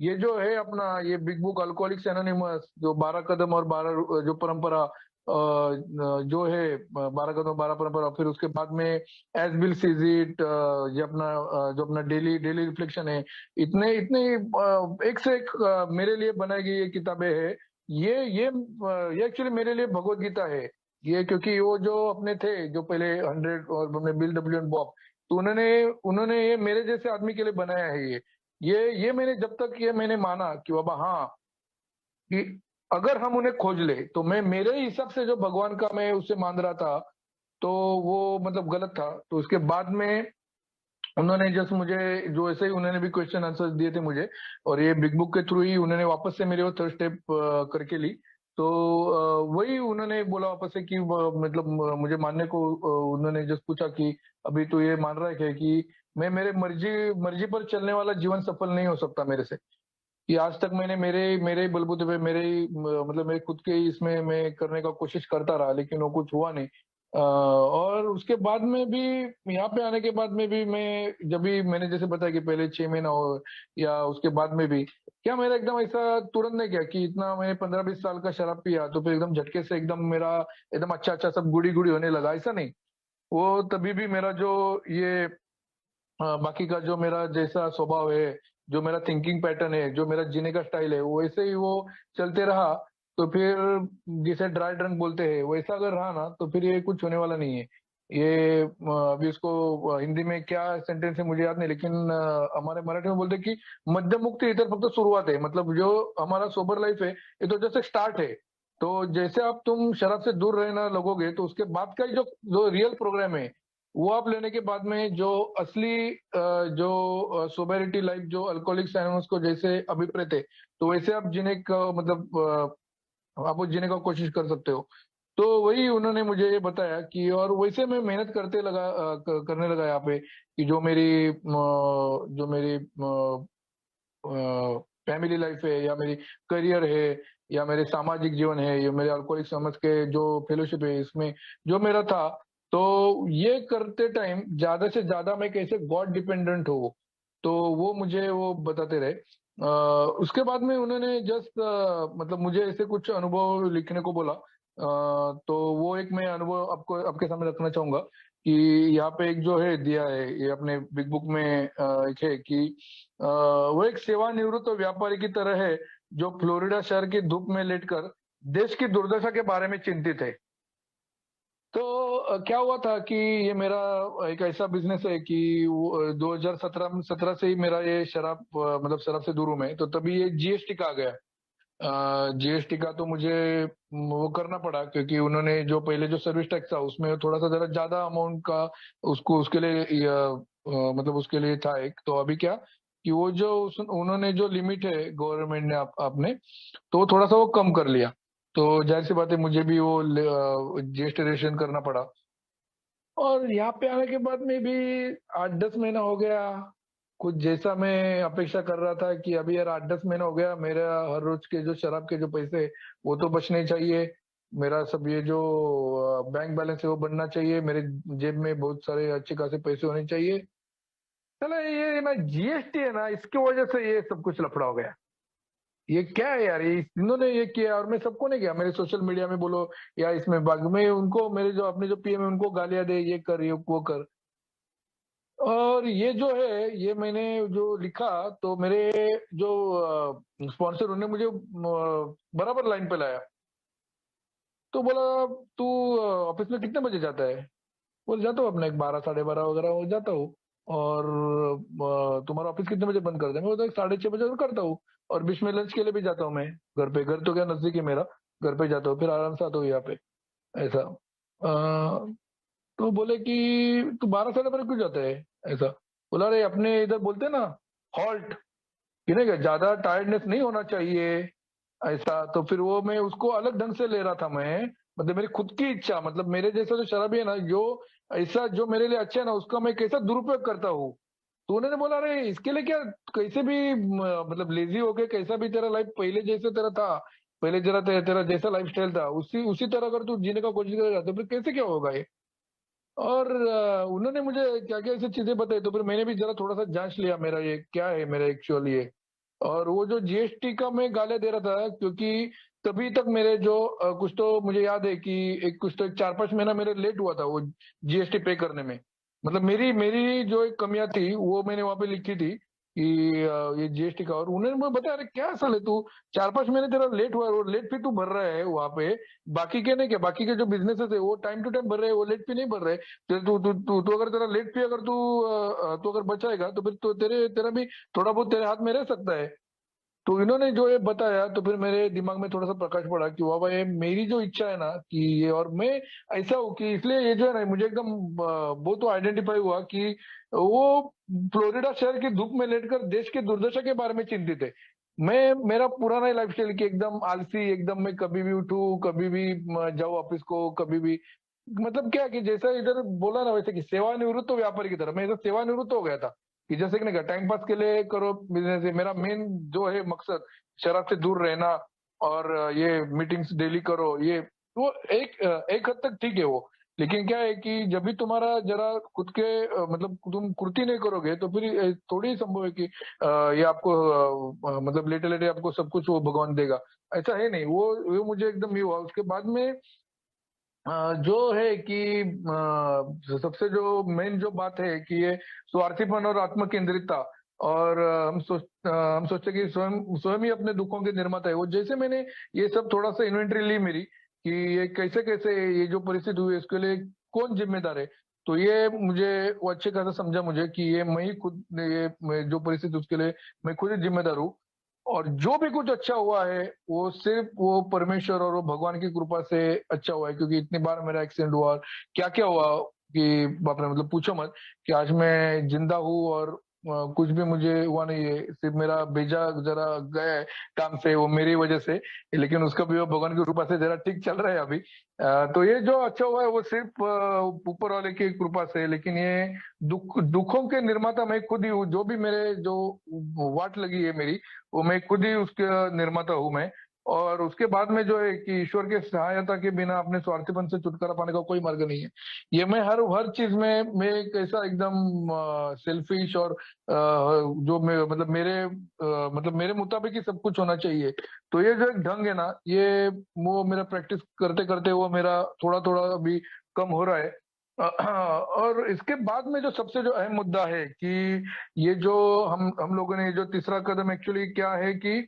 ये जो है अपना ये बिग बुक अल्कोहलिक्स एनोनिमस जो 12 कदम और 12 जो परंपरा जो है 12 कदम 12 परंपरा, फिर उसके बाद में एज विल सीज इट, ये अपना जो अपना डेली डेली रिफ्लेक्शन है, इतने इतने एक से एक मेरे लिए बनाई गई ये किताबें है। ये एक्चुअली मेरे लिए भगवत गीता है ये, क्योंकि वो जो अपने थे जो पहले 100 और अपने बिल डब्ल्यू एंड बॉब, तो उन्होंने उन्होंने ये मेरे जैसे आदमी के लिए बनाया है ये मैंने जब तक ये मैंने माना कि बाबा हाँ, कि अगर हम उन्हें खोज ले तो मैं मेरे हिसाब से जो भगवान का मैं उसे मान रहा था, तो वो मतलब गलत था। तो उसके बाद में उन्होंने जस्ट मुझे जो ऐसे ही उन्होंने भी क्वेश्चन आंसर दिए थे मुझे, और ये बिग बुक के थ्रू ही उन्होंने वापस से मेरे वो थर्ड स्टेप करके ली। तो वही उन्होंने बोला वापस से कि मतलब मुझे मानने को उन्होंने जस्ट पूछा कि अभी तो ये मान रहा है क्या कि मैं मेरे मर्जी मर्जी पर चलने वाला जीवन सफल नहीं हो सकता मेरे से, कि आज तक मैंने मेरे मेरे बलबूते पे मेरे ही मतलब मेरे खुद के ही इसमें मैं करने का कोशिश करता रहा, लेकिन वो कुछ हुआ नहीं। और उसके बाद में भी यहाँ पे आने के बाद में भी मैं जब भी मैंने जैसे बताया कि पहले 6 महीना हो या उसके बाद में भी क्या मेरा एकदम ऐसा तुरंत नहीं किया कि इतना मैंने 15-20 साल का शराब पिया तो फिर एकदम झटके से एकदम मेरा एकदम अच्छा अच्छा सब गुड़ी गुड़ी होने लगा, ऐसा नहीं। वो तभी भी मेरा जो ये बाकी का जो मेरा जैसा स्वभाव है, जो मेरा थिंकिंग पैटर्न है, जो मेरा जीने का स्टाइल है, वैसे ही वो चलते रहा। तो फिर जिसे ड्राई ड्रंक बोलते हैं वैसा अगर रहा ना तो फिर ये कुछ होने वाला नहीं है। ये अभी इसको हिंदी में क्या सेंटेंस है मुझे याद नहीं, लेकिन हमारे मराठी में बोलते हैं कि मद्यमुक्ती इतर फक्त सुरुवात है, मतलब जो हमारा सोबर लाइफ है ये तो जैसे स्टार्ट है। तो जैसे आप तुम शराब से दूर रहना लगोगे तो उसके बाद का जो जो रियल प्रोग्राम है वो आप लेने के बाद में जो असली जो सोबेरिटी लाइफ जो अल्कोहलिक्स एनोनिमस को जैसे अभिप्रेत है, तो वैसे आप जीने का मतलब आप वो जीने का कोशिश कर सकते हो। तो वही उन्होंने मुझे ये बताया कि और वैसे मैं मेहनत करते लगा करने लगा यहाँ पे कि जो मेरी फैमिली लाइफ है या मेरी करियर है या मेरे सामाजिक जीवन है या मेरे अल्कोहलिक समझ के जो फेलोशिप है इसमें जो मेरा था, तो ये करते टाइम ज्यादा से ज्यादा मैं कैसे गॉड डिपेंडेंट हूँ, तो वो मुझे वो बताते रहे। उसके बाद में उन्होंने जस्ट मतलब मुझे ऐसे कुछ अनुभव लिखने को बोला। तो वो एक मैं अनुभव आपको आपके सामने रखना चाहूंगा कि यहाँ पे एक जो है दिया है ये अपने बिग बुक में एक है कि वो एक सेवानिवृत्त व्यापारी की तरह है जो फ्लोरिडा शहर की धूप में लेटकर देश की दुर्दशा के बारे में चिंतित है। तो क्या हुआ था कि ये मेरा एक ऐसा बिजनेस है कि 2017 से ही मेरा ये शराब मतलब शराब से दूर हूं मैं, तो तभी ये जीएसटी का आ गया। जीएसटी का तो मुझे वो करना पड़ा क्योंकि उन्होंने जो पहले जो सर्विस टैक्स था उसमें थोड़ा सा जरा ज्यादा अमाउंट का उसको उसके लिए मतलब उसके लिए था एक, तो अभी क्या कि वो जो उन्होंने जो लिमिट है गवर्नमेंट ने आपने तो थोड़ा सा वो कम कर लिया। तो जाहिर सी बात है मुझे भी वो जीएसटी रजिस्ट्रेशन करना पड़ा। और यहाँ पे आने के बाद में भी 8-10 महीना हो गया, कुछ जैसा मैं अपेक्षा कर रहा था कि अभी यार 8-10 महीना हो गया, मेरा हर रोज के जो शराब के जो पैसे वो तो बचने चाहिए, मेरा सब ये जो बैंक बैलेंस है वो बनना चाहिए, मेरे जेब में बहुत सारे अच्छे खासे पैसे होने चाहिए। चलो ये ना जीएसटी है ना इसकी वजह से ये सब कुछ लफड़ा हो गया। ये क्या है यार, ये इन्होंने ये किया और मैं सबको नहीं किया, मेरे सोशल मीडिया में बोलो या इसमें बाग में उनको मेरे जो अपने जो पीएम है उनको गालियां दे, ये कर ये वो कर। और ये जो है ये मैंने जो लिखा तो मेरे जो स्पॉन्सर उन्होंने मुझे बराबर लाइन पे लाया। तो बोला तू ऑफिस में कितने बजे जाता है? बोल जाता हूँ अपना एक 12 साढ़े 12 वगैरह हो जाता हूँ। और तुम्हारा ऑफिस कितने बजे बंद करते हैं? मैं बोलता 6:30 बजे करता हूँ। और बीच में लंच के लिए भी जाता हूँ मैं घर पे, घर तो क्या नजदीक है मेरा, घर पे जाता हूँ फिर आराम से आता हूँ यहाँ पे ऐसा। तो बोले कि तू 12 साढ़े 12 क्यों जाता है ऐसा? बोला अरे अपने इधर बोलते हैं ना हॉल्ट, कि नहीं क्या ज्यादा टायर्डनेस नहीं होना चाहिए ऐसा। तो फिर वो मैं उसको अलग ढंग से ले रहा था मैं, मतलब मेरी खुद की इच्छा, मतलब मेरे जैसा जो शराबी है ना जो ऐसा जो मेरे लिए अच्छा है ना उसका मैं कैसा दुरुपयोग करता हूँ। तो उन्होंने बोला अरे इसके लिए क्या कैसे भी मतलब लेजी हो के कैसा भी तेरा लाइफ पहले जैसे तेरा था, पहले जरा तेरा जैसा लाइफ स्टाइल था उसी उसी तरह अगर तू जीने का कोशिश करेगा तो फिर कैसे क्या होगा ये। और उन्होंने मुझे क्या क्या ऐसी चीजें बताई, तो फिर मैंने भी जरा थोड़ा सा जांच लिया मेरा ये क्या है मेरा एक्चुअल ये। और वो जो जीएसटी का मैं गालियां दे रहा था क्योंकि तभी तक मेरे जो कुछ तो मुझे याद है कि एक कुछ तो 4-5 महीना मेरे लेट हुआ था वो जीएसटी पे करने में। मतलब मेरी मेरी जो एक कमियाँ थी वो मैंने वहाँ पे लिखी थी कि ये जीएसटी का, और उन्होंने मुझे बताया, अरे क्या साले तू 4-5 महीने तेरा लेट हुआ है, और लेट फी तू भर रहा है वहाँ पे। बाकी के नहीं, क्या बाकी के जो बिज़नेसेस है वो टाइम टू टाइम भर रहे हैं, वो लेट फी नहीं भर रहे। तो तू तू तू तू अगर तेरा लेट फी अगर तू अगर बचाएगा तो फिर तो तेरा भी थोड़ा बहुत तेरे हाथ में रह सकता है। तो इन्होंने जो ये बताया तो फिर मेरे दिमाग में थोड़ा सा प्रकाश पड़ा कि वाह भाई, मेरी जो इच्छा है ना कि ये, और मैं ऐसा हूँ कि इसलिए ये जो है ना मुझे एकदम वो तो आइडेंटिफाई हुआ कि वो फ्लोरिडा शहर की धूप में लेटकर देश की दुर्दशा के बारे में चिंतित है। मैं मेरा पुराना लाइफस्टाइल की एकदम आलसी, एकदम मैं कभी भी उठूं, कभी भी जाऊं ऑफिस को, कभी भी, मतलब क्या कि जैसा इधर बोला ना वैसे कि सेवानिवृत्त तो व्यापारी की तरह मैं इधर सेवानिवृत्त हो गया था। कि जैसे कि नहीं, टाइम पास के लिए करो बिजनेस है मेरा मेन जो है मकसद, शराब से दूर रहना। और ये मीटिंग्स डेली करो, ये वो एक हद तक ठीक है वो। लेकिन क्या है कि जब भी तुम्हारा जरा खुद के मतलब तुम कुर्ती नहीं करोगे तो फिर थोड़ी ही संभव है कि ये आपको मतलब लेटे लेटे आपको सब कुछ वो भगवान देगा। ऐसा है नहीं, वो मुझे एकदम ये हुआ उसके बाद में। जो है कि सबसे जो मेन जो बात है कि ये स्वार्थीपन और आत्मकेंद्रितता। और हम सोचते कि स्वयं स्वयं ही अपने दुखों के निर्माता है। वो जैसे मैंने ये सब थोड़ा सा इन्वेंटरी ली मेरी कि ये कैसे कैसे ये जो परिस्थिति हुई है, इसके लिए कौन जिम्मेदार है। तो ये मुझे वो अच्छे खासा समझा मुझे कि ये मैं ही खुद, जो परिस्थिति उसके लिए मैं खुद ही जिम्मेदार हूँ। और जो भी कुछ अच्छा हुआ है वो सिर्फ वो परमेश्वर और वो भगवान की कृपा से अच्छा हुआ है, क्योंकि इतनी बार मेरा एक्सीडेंट हुआ और क्या क्या हुआ कि बाप रे, मतलब पूछो मत। कि आज मैं जिंदा हूँ और कुछ भी मुझे हुआ नहीं है, सिर्फ मेरा भेजा जरा गया है काम से, वो मेरी वजह से। लेकिन उसका भी वो भगवान की कृपा से जरा ठीक चल रहा है अभी। तो ये जो अच्छा हुआ है वो सिर्फ ऊपर वाले की कृपा से है। लेकिन ये दुखों के निर्माता मैं खुद ही हूँ। जो भी मेरे जो वाट लगी है मेरी, वो मैं खुद ही उसका निर्माता हूँ मैं। और उसके बाद में जो है कि ईश्वर के सहायता के बिना अपने स्वार्थीपन से छुटकारा पाने का कोई मार्ग नहीं है। ये मैं हर हर चीज में मैं एक ऐसा एकदम सेल्फिश और जो मैं मतलब मतलब मेरे मुताबिक ही सब कुछ होना चाहिए। तो ये जो एक ढंग है ना, ये वो मेरा प्रैक्टिस करते करते वो मेरा थोड़ा थोड़ा अभी कम हो रहा है। और इसके बाद में जो सबसे जो अहम मुद्दा है कि ये जो हम लोगों ने ये जो तीसरा कदम एक्चुअली क्या है कि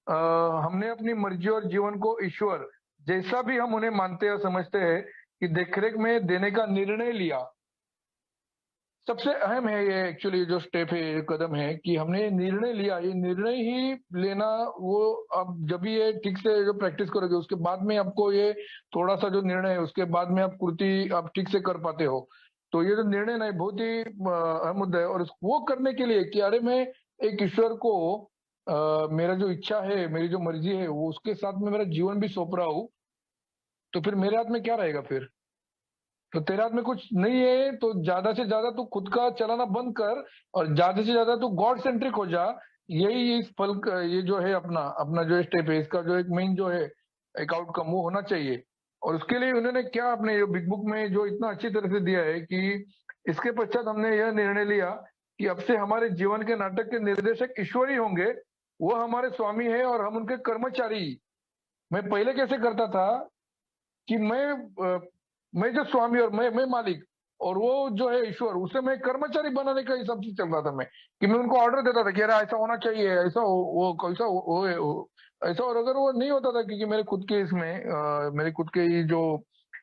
अ, हमने अपनी मर्जी और जीवन को ईश्वर, जैसा भी हम उन्हें मानते या समझते हैं, कि देखरेख में देने का निर्णय लिया। सबसे अहम है ये एक्चुअली जो स्टेप है, ये कदम है कि हमने निर्णय लिया। ये निर्णय ही लेना, वो अब जब भी ये ठीक से जो प्रैक्टिस करोगे उसके बाद में आपको ये थोड़ा सा जो निर्णय है उसके बाद में आप पूर्ति आप ठीक से कर पाते हो। तो ये जो निर्णय ना, ये बहुत ही अहम मुद्दा है। और वो करने के लिए कि अरे मैं एक ईश्वर को मेरा जो इच्छा है, मेरी जो मर्जी है, वो उसके साथ में मेरा जीवन भी सौंप रहा हूँ। तो फिर मेरे हाथ में क्या रहेगा फिर? तो तेरे हाथ में कुछ नहीं है तो ज्यादा से ज्यादा तू खुद का चलाना बंद कर, और ज्यादा से ज्यादा तू गॉड सेंट्रिक हो जा। यही इस ये जो है अपना अपना जो स्टेप है, इसका जो एक मेन जो है एक आउटकम वो होना चाहिए। और उसके लिए उन्होंने क्या अपने जो बिग बुक में जो इतना अच्छी तरह से दिया है कि इसके पश्चात हमने यह निर्णय लिया कि अब से हमारे जीवन के नाटक के निर्देशक ईश्वर ही होंगे। वो हमारे स्वामी है और हम उनके कर्मचारी। मैं पहले कैसे करता था कि मैं जो स्वामी और मैं मालिक, और वो जो है ईश्वर, उसे मैं कर्मचारी बनाने का हिसाब से चल रहा था मैं। कि मैं उनको ऑर्डर देता था कि अरे ऐसा होना चाहिए, ऐसा वो कैसा ऐसा। और अगर वो नहीं होता था, क्योंकि मेरे खुद के इसमें मेरे खुद के ही जो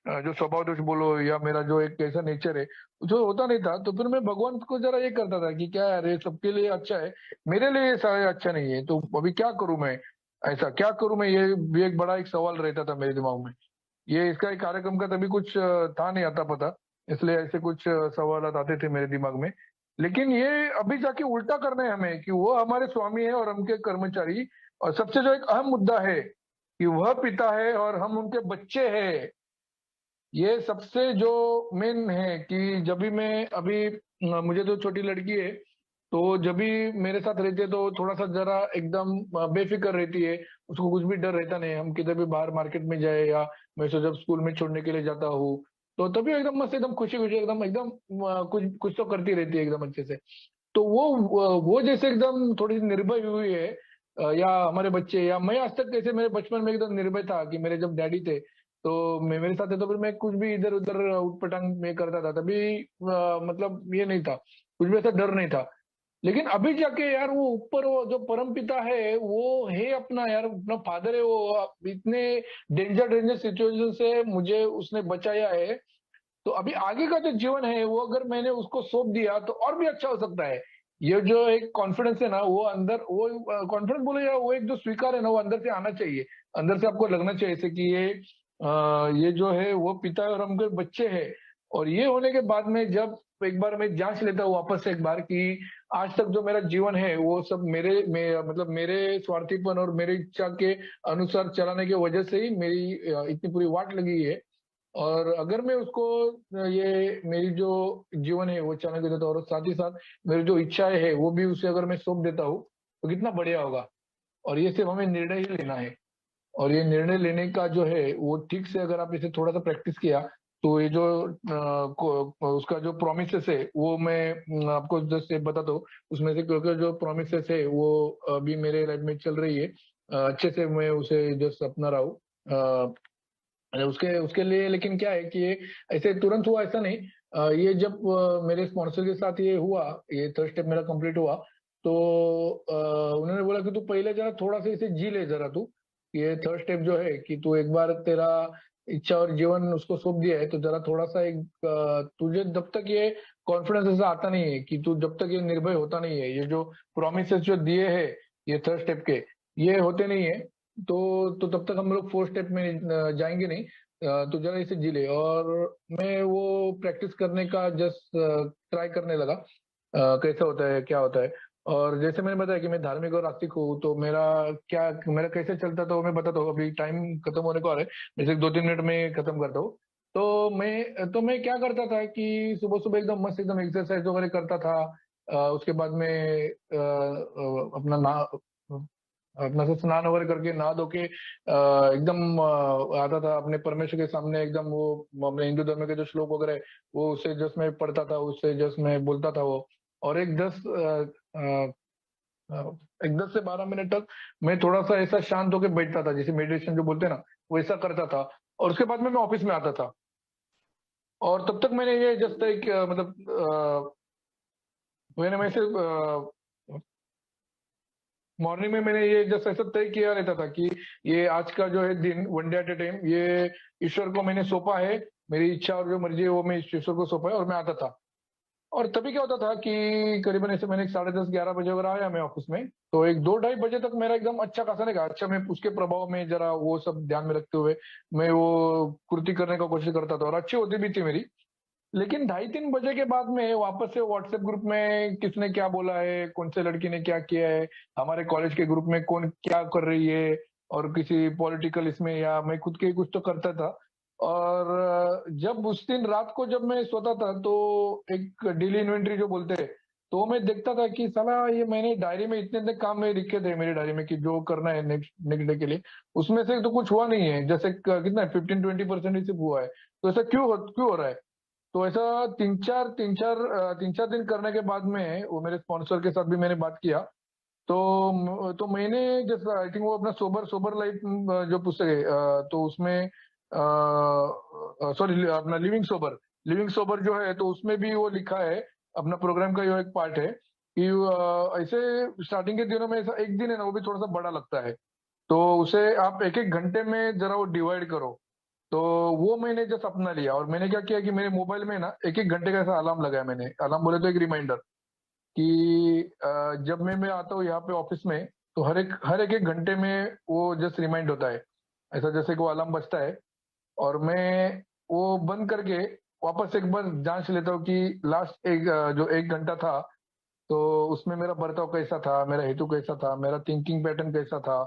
स्वभाव दोष बोलो या मेरा जो एक ऐसा नेचर है, जो होता नहीं था, तो फिर मैं भगवान को जरा ये करता था कि क्या यार, ये सबके लिए अच्छा है, मेरे लिए ये सारा अच्छा नहीं है, तो अभी क्या करूं मैं? ऐसा क्या करूं मैं, ये भी एक बड़ा एक सवाल रहता था मेरे दिमाग में। ये इसका एक कार्यक्रम का तभी कुछ था नहीं आता पता, इसलिए ऐसे कुछ सवाल आते थे मेरे दिमाग में। लेकिन ये अभी जाके उल्टा करना है हमें कि वो हमारे स्वामी है और हम के कर्मचारी। और सबसे जो एक अहम मुद्दा है कि वह पिता है और हम उनके बच्चे हैं। ये सबसे जो मेन है कि जब भी मैं अभी मुझे तो छोटी लड़की है, तो जब भी मेरे साथ रहती है तो थोड़ा सा जरा एकदम बेफिक्र रहती है। उसको कुछ भी डर रहता नहीं है। हम किधर भी बाहर मार्केट में जाए या मैं उसे जब स्कूल में छोड़ने के लिए जाता हूँ, तो तभी एकदम मस्त, एकदम खुशी खुशी, एकदम एकदम कुछ कुछ तो करती रहती है एकदम अच्छे से। तो वो जैसे एकदम थोड़ी सी निर्भय हुई है। या हमारे बच्चे, या मैं आज तक कैसे मेरे बचपन में एकदम निर्भय था कि मेरे जब डैडी थे तो मैं मेरे साथ है, तो फिर मैं कुछ भी इधर उधर उठपटांग में करता था, तभी मतलब ये नहीं था, कुछ भी ऐसा डर नहीं था। लेकिन अभी जाके यार वो ऊपर वो जो परम पिता है वो है अपना, यार अपना फादर है, वो इतने डेंजर डेंजर सिचुएशन से मुझे उसने बचाया है। तो अभी आगे का जो जीवन है वो अगर मैंने उसको सौंप दिया तो और भी अच्छा हो सकता है। ये जो एक कॉन्फिडेंस है ना, वो अंदर वो कॉन्फिडेंस बोले या वो एक जो स्वीकार है ना, वो अंदर से आना चाहिए। अंदर से आपको लगना चाहिए ऐसे कि ये जो है वो पिता है और हम के बच्चे हैं। और ये होने के बाद में जब एक बार मैं जांच लेता हूँ वापस से एक बार कि आज तक जो मेरा जीवन है वो सब मतलब मेरे स्वार्थीपन और मेरी इच्छा के अनुसार चलाने की वजह से ही मेरी इतनी पूरी वाट लगी है। और अगर मैं उसको ये मेरी जो जीवन है वो चलाने देता हूँ और साथ ही साथ मेरी जो इच्छाएं है वो भी उसे अगर मैं सौंप देता हूँ तो कितना बढ़िया होगा। और ये सिर्फ हमें निर्णय ही लेना है। और ये निर्णय लेने का जो है वो ठीक से अगर आप इसे थोड़ा सा प्रैक्टिस किया तो ये जो उसका जो प्रोमिसेस है वो मैं आपको जस्ट बताता हूँ। उसमें से क्योंकि जो प्रोमिसेस है वो अभी मेरे लाइफ में चल रही है, अच्छे से मैं उसे जस्ट अपना रहा हूँ। उसके उसके लिए लेकिन क्या है कि ये ऐसे तुरंत हुआ ऐसा नहीं। ये जब मेरे स्पॉन्सर के साथ ये हुआ, ये थर्ड स्टेप मेरा कंप्लीट हुआ, तो उन्होंने बोला कि तू पहले जरा थोड़ा सा इसे जी ले जरा तू। ये थर्ड स्टेप जो है कि तू एक बार तेरा इच्छा और जीवन उसको सौंप दिया है तो जरा थोड़ा सा एक तुझे जब तक ये कॉन्फिडेंस ऐसा आता नहीं है कि तू जब तक ये निर्भय होता नहीं है, ये जो प्रोमिस जो दिए है ये थर्ड स्टेप के, ये होते नहीं है, तो तब तक हम लोग फोर्थ स्टेप में जाएंगे नहीं। तो जरा इसे जी ले। और मैं वो प्रैक्टिस करने का जस्ट ट्राई करने लगा कैसा होता है क्या होता है। और जैसे मैंने बताया कि मैं धार्मिक और आस्तिक हूँ, तो मेरा कैसे चलता था वो मैं बताता हूँ। अभी टाइम खत्म होने को आ रहा है, जैसे 2-3 मिनट में खत्म करता हूँ। तो मैं क्या करता था कि सुबह सुबह एकदम मस्त एकदम एक्सरसाइज वगैरह करता था। उसके बाद में अपना से स्नान वगैरह करके नहा धो के एकदम आता था अपने परमेश्वर के सामने, एकदम वो अपने हिंदू धर्म के जो श्लोक वगैरह है, वो उससे जस्ट मैं पढ़ता था, उससे जस्ट मैं बोलता था वो। और एक 10 से 12 मिनट तक मैं थोड़ा सा ऐसा शांत होकर बैठता था, जैसे मेडिटेशन जो बोलते हैं ना, वैसा करता था। और उसके बाद में मैं ऑफिस में आता था। और तब तक मैंने ये जस्ट एक मैंने वैसे मॉर्निंग में मैंने ये जस्ट ऐसा तय किया रहता था कि ये आज का जो है दिन one day at A time, ये ईश्वर को मैंने सौंपा है। मेरी इच्छा और जो मर्जी है वो मैं ईश्वर को सौंपा है, और मैं आता था। और तभी क्या होता था कि करीबन ऐसे मैंने 10:30-11 बजे अगर आया मैं ऑफिस में, तो एक 2-2:30 बजे तक मेरा एकदम अच्छा खासा नहीं, अच्छा मैं उसके प्रभाव में जरा वो सब ध्यान में रखते हुए मैं वो कुर्ती करने का कोशिश करता था, और अच्छी होती भी थी मेरी। लेकिन 2:30-3 बजे के बाद में वापस से व्हाट्सएप ग्रुप में किसने क्या बोला है, कौन से लड़की ने क्या किया है, हमारे कॉलेज के ग्रुप में कौन क्या कर रही है, और किसी पॉलिटिकल इसमें, या मैं खुद के ही कुछ तो करता था। और जब उस दिन रात को जब मैं सोता था तो एक डेली इन्वेंटरी जो बोलते हैं, तो मैं देखता था कि साला ये मैंने डायरी में इतने इतने काम में लिखे थे मेरी डायरी में कि जो करना है नेक्स्ट नेक्स्ट डे के लिए, उसमें से तो कुछ हुआ नहीं है, जैसे कितना 15-20% ही सिर्फ हुआ है। तो ऐसा क्यों हो रहा है? तो ऐसा 3-4 दिन करने के बाद में वो मेरे स्पॉन्सर के साथ भी मैंने बात किया। तो मैंने जैसा आई थिंक वो अपना सोबर सोबर लाइफ जो पुस्तक है, तो उसमें सॉरी अपना लिविंग सोबर जो है, तो उसमें भी वो लिखा है, अपना प्रोग्राम का जो एक पार्ट है कि ऐसे स्टार्टिंग के दिनों में ऐसा एक दिन है ना वो भी थोड़ा सा बड़ा लगता है, तो उसे आप एक एक घंटे में जरा वो डिवाइड करो। तो वो मैंने जस्ट अपना लिया, और मैंने क्या किया कि मेरे मोबाइल में ना एक एक घंटे का ऐसा अलार्म लगाया मैंने, अलार्म बोले तो एक रिमाइंडर कि जब मैं आता हूँ यहाँ पे ऑफिस में, तो हर एक घंटे में वो जस्ट रिमाइंड होता है, ऐसा जैसे कि वो अलार्म बजता है। और मैं वो बंद करके वापस एक बार जांच लेता हूँ कि लास्ट जो 1 घंटा था, तो उसमें मेरा बर्ताव कैसा था, मेरा हेतु कैसा था, मेरा थिंकिंग पैटर्न कैसा था।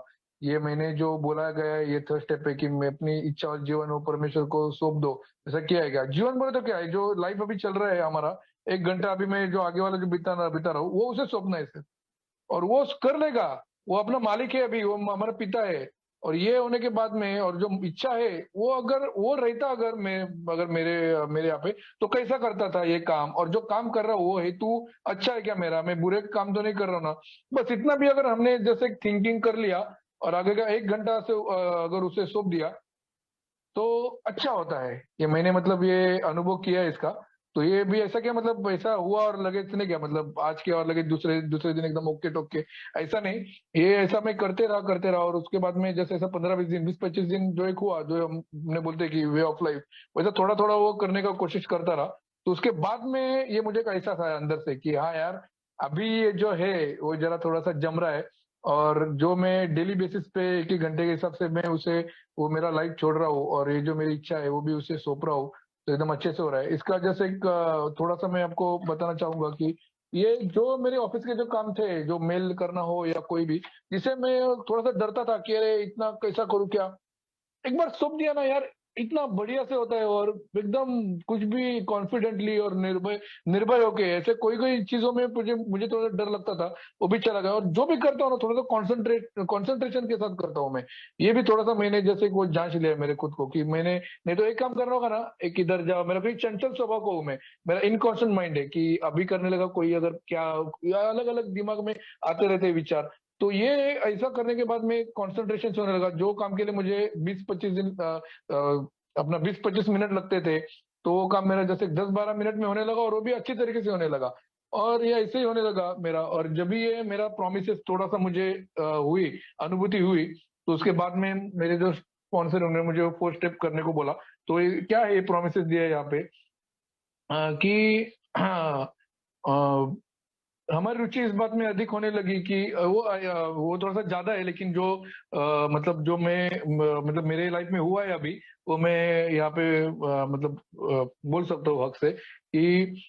ये मैंने जो बोला गया है ये थर्ड स्टेप है कि मैं अपनी इच्छा और जीवन वो परमेश्वर को सौंप दो, ऐसा किया है क्या? जीवन बोले तो क्या है, जो लाइफ अभी चल रहा है हमारा, 1 घंटा अभी मैं जो आगे वाला जो बिता रहा हूँ वो उसे सौंपना है सिर्फ। और वो कर लेगा, वो अपना मालिक है, अभी वो हमारा पिता है। और ये होने के बाद में और जो इच्छा है वो अगर वो रहता अगर मेरे मेरे यहाँ पे तो कैसा करता था ये काम, और जो काम कर रहा हूँ वो हेतु अच्छा है क्या मेरा, मैं बुरे काम तो नहीं कर रहा हूँ ना। बस इतना भी अगर हमने जैसे थिंकिंग कर लिया और आगे का 1 घंटा से अगर उसे सौंप दिया तो अच्छा होता है। ये मैंने मतलब ये अनुभव किया है इसका। तो ये भी ऐसा क्या मतलब ऐसा हुआ और लगे नहीं क्या मतलब आज किया और लगे दूसरे दूसरे दिन एकदम ओके टोके, ऐसा नहीं। ये ऐसा मैं करते रहा और उसके बाद में जैसे ऐसा 15-20 दिन 20-25 दिन जो एक हुआ जो हमने बोलते हैं कि वे ऑफ लाइफ, वैसा थोड़ा थोड़ा वो करने का कोशिश करता रहा। तो उसके बाद में ये मुझे एक एहसास आया अंदर से कि हाँ यार, अभी ये जो है वो जरा थोड़ा सा जम रहा है। और जो मैं डेली बेसिस पे 1-1 घंटे के हिसाब से मैं उसे वो मेरा लाइफ छोड़ रहा हूँ और ये जो मेरी इच्छा है वो भी उसे सौंप रहा हूँ, तो एकदम अच्छे से हो रहा है। इसका जैसे एक थोड़ा सा मैं आपको बताना चाहूंगा कि ये जो मेरे ऑफिस के जो काम थे, जो मेल करना हो या कोई भी, जिसे मैं थोड़ा सा डरता था कि अरे इतना कैसा करूँ क्या, एक बार सौंप दिया ना यार, इतना बढ़िया से होता है और एकदम कुछ भी कॉन्फिडेंटली और निर्भय निर्भय होके, ऐसे कोई कोई चीजों में मुझे मुझे थोड़ा डर लगता था वो भी चला गया। और जो भी करता हूँ ना थोड़ा सा कॉन्सेंट्रेशन के साथ करता हूँ मैं। ये भी थोड़ा सा मैंने जैसे वो जांच लिया मेरे खुद को कि मैंने नहीं तो एक काम करना होगा ना, एक इधर जाओ, मेरा कोई चंचल स्वभाव को हूं मैं, मेरा इनकॉन्स्टेंट माइंड है कि अभी करने लगा कोई अगर क्या, अलग अलग दिमाग में आते रहते हैं विचार। तो ये ऐसा करने के बाद में कंसंट्रेशन से होने लगा। जो काम के लिए मुझे 20-25 दिन अपना 20-25 मिनट लगते थे, तो वो काम मेरा जैसे 10-12 मिनट में होने लगा और वो भी अच्छी तरीके से होने लगा। और ये ऐसे ही होने लगा मेरा। और जब भी ये मेरा प्रोमिस थोड़ा सा मुझे हुई अनुभूति हुई, तो उसके बाद में मेरे जो स्पॉन्सर उन्होंने मुझे वो 4 स्टेप करने को बोला। तो ये क्या है, ये प्रोमिस दिया है यहाँ पे कि हमारी रुचि इस बात में अधिक होने लगी कि वो थोड़ा सा ज्यादा है, लेकिन जो मतलब जो मतलब मेरे लाइफ में हुआ है अभी, वो मैं यहाँ पे मतलब बोल सकता हूँ हक से कि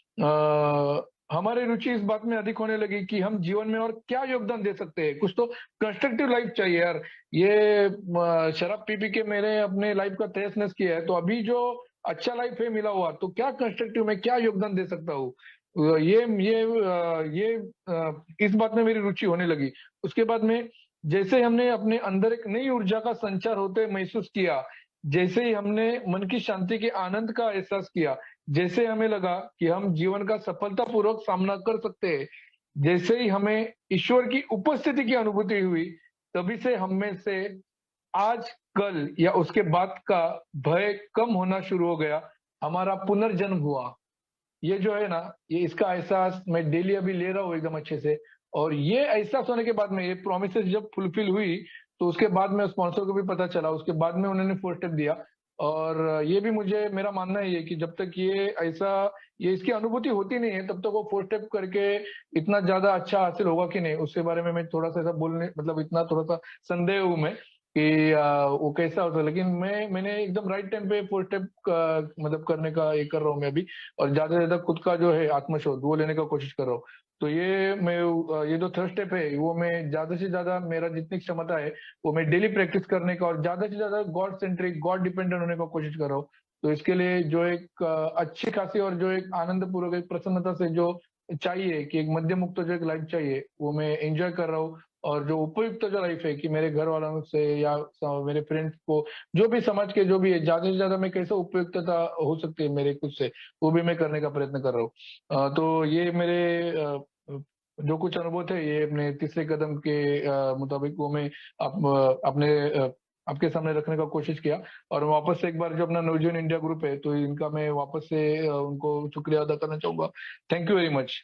हमारी रुचि इस बात में अधिक होने लगी कि हम जीवन में और क्या योगदान दे सकते हैं। कुछ तो कंस्ट्रक्टिव लाइफ चाहिए यार। ये शराब पी पी के मैंने अपने लाइफ का तहस नहस किया है, तो अभी जो अच्छा लाइफ है मिला हुआ, तो क्या कंस्ट्रक्टिव में क्या योगदान दे सकता हूँ। ये इस बात में मेरी रुचि होने लगी। उसके बाद में जैसे हमने अपने अंदर एक नई ऊर्जा का संचार होते महसूस किया, जैसे ही हमने मन की शांति के आनंद का एहसास किया, जैसे हमें लगा कि हम जीवन का सफलतापूर्वक सामना कर सकते हैं, जैसे ही हमें ईश्वर की उपस्थिति की अनुभूति हुई, तभी से हम में से आज कल या उसके बाद का भय कम होना शुरू हो गया। हमारा पुनर्जन्म हुआ। ये जो है ना, ये इसका एहसास मैं डेली अभी ले रहा हूँ एकदम अच्छे से। और ये एहसास होने के बाद में ये प्रोमिसेस जब फुलफिल हुई, तो उसके बाद में स्पॉन्सर को भी पता चला, उसके बाद में उन्होंने 4 स्टेप दिया। और ये भी मुझे मेरा मानना ही है कि जब तक ये ऐसा ये इसकी अनुभूति होती नहीं है तब तक वो 4 स्टेप करके इतना ज्यादा अच्छा हासिल होगा कि नहीं, उसके बारे में मैं थोड़ा सा ऐसा बोलने मतलब इतना थोड़ा सा संदेह हूं मैं कि वो कैसा होता है। लेकिन मैंने एकदम राइट टाइम पे 4 स्टेप मतलब करने का ये कर रहा हूँ मैं अभी। और ज्यादा से ज्यादा खुद का जो है आत्मशोध वो लेने का कोशिश कर रहा हूँ। तो ये मैं ये जो 3 स्टेप है वो मैं ज्यादा से ज्यादा मेरा जितनी क्षमता है वो मैं डेली प्रैक्टिस करने का और ज्यादा से ज्यादा गॉड सेंट्रिक गॉड डिपेंडेंट होने का कोशिश कर रहा हूँ। तो इसके लिए जो एक अच्छी खासी और जो एक आनंद पूर्वक एक प्रसन्नता से जो चाहिए कि एक मध्यम मुक्त जो एक लाइफ चाहिए वो मैं एंजॉय कर रहा हूँ। और जो उपयुक्त जो लाइफ है कि मेरे घर वालों से या मेरे फ्रेंड्स को, जो भी समाज के जो भी है, ज्यादा से ज्यादा मैं कैसे उपयुक्तता हो सकती है मेरे खुद से, वो भी मैं करने का प्रयत्न कर रहा हूँ। तो ये मेरे जो कुछ अनुभव थे ये अपने तीसरे कदम के मुताबिक वो मैं अपने आपके सामने रखने का कोशिश किया। और वापस से एक बार जो अपना नवजीवन इंडिया ग्रुप है तो इनका मैं वापस से उनको शुक्रिया अदा करना चाहूंगा। Thank you very much.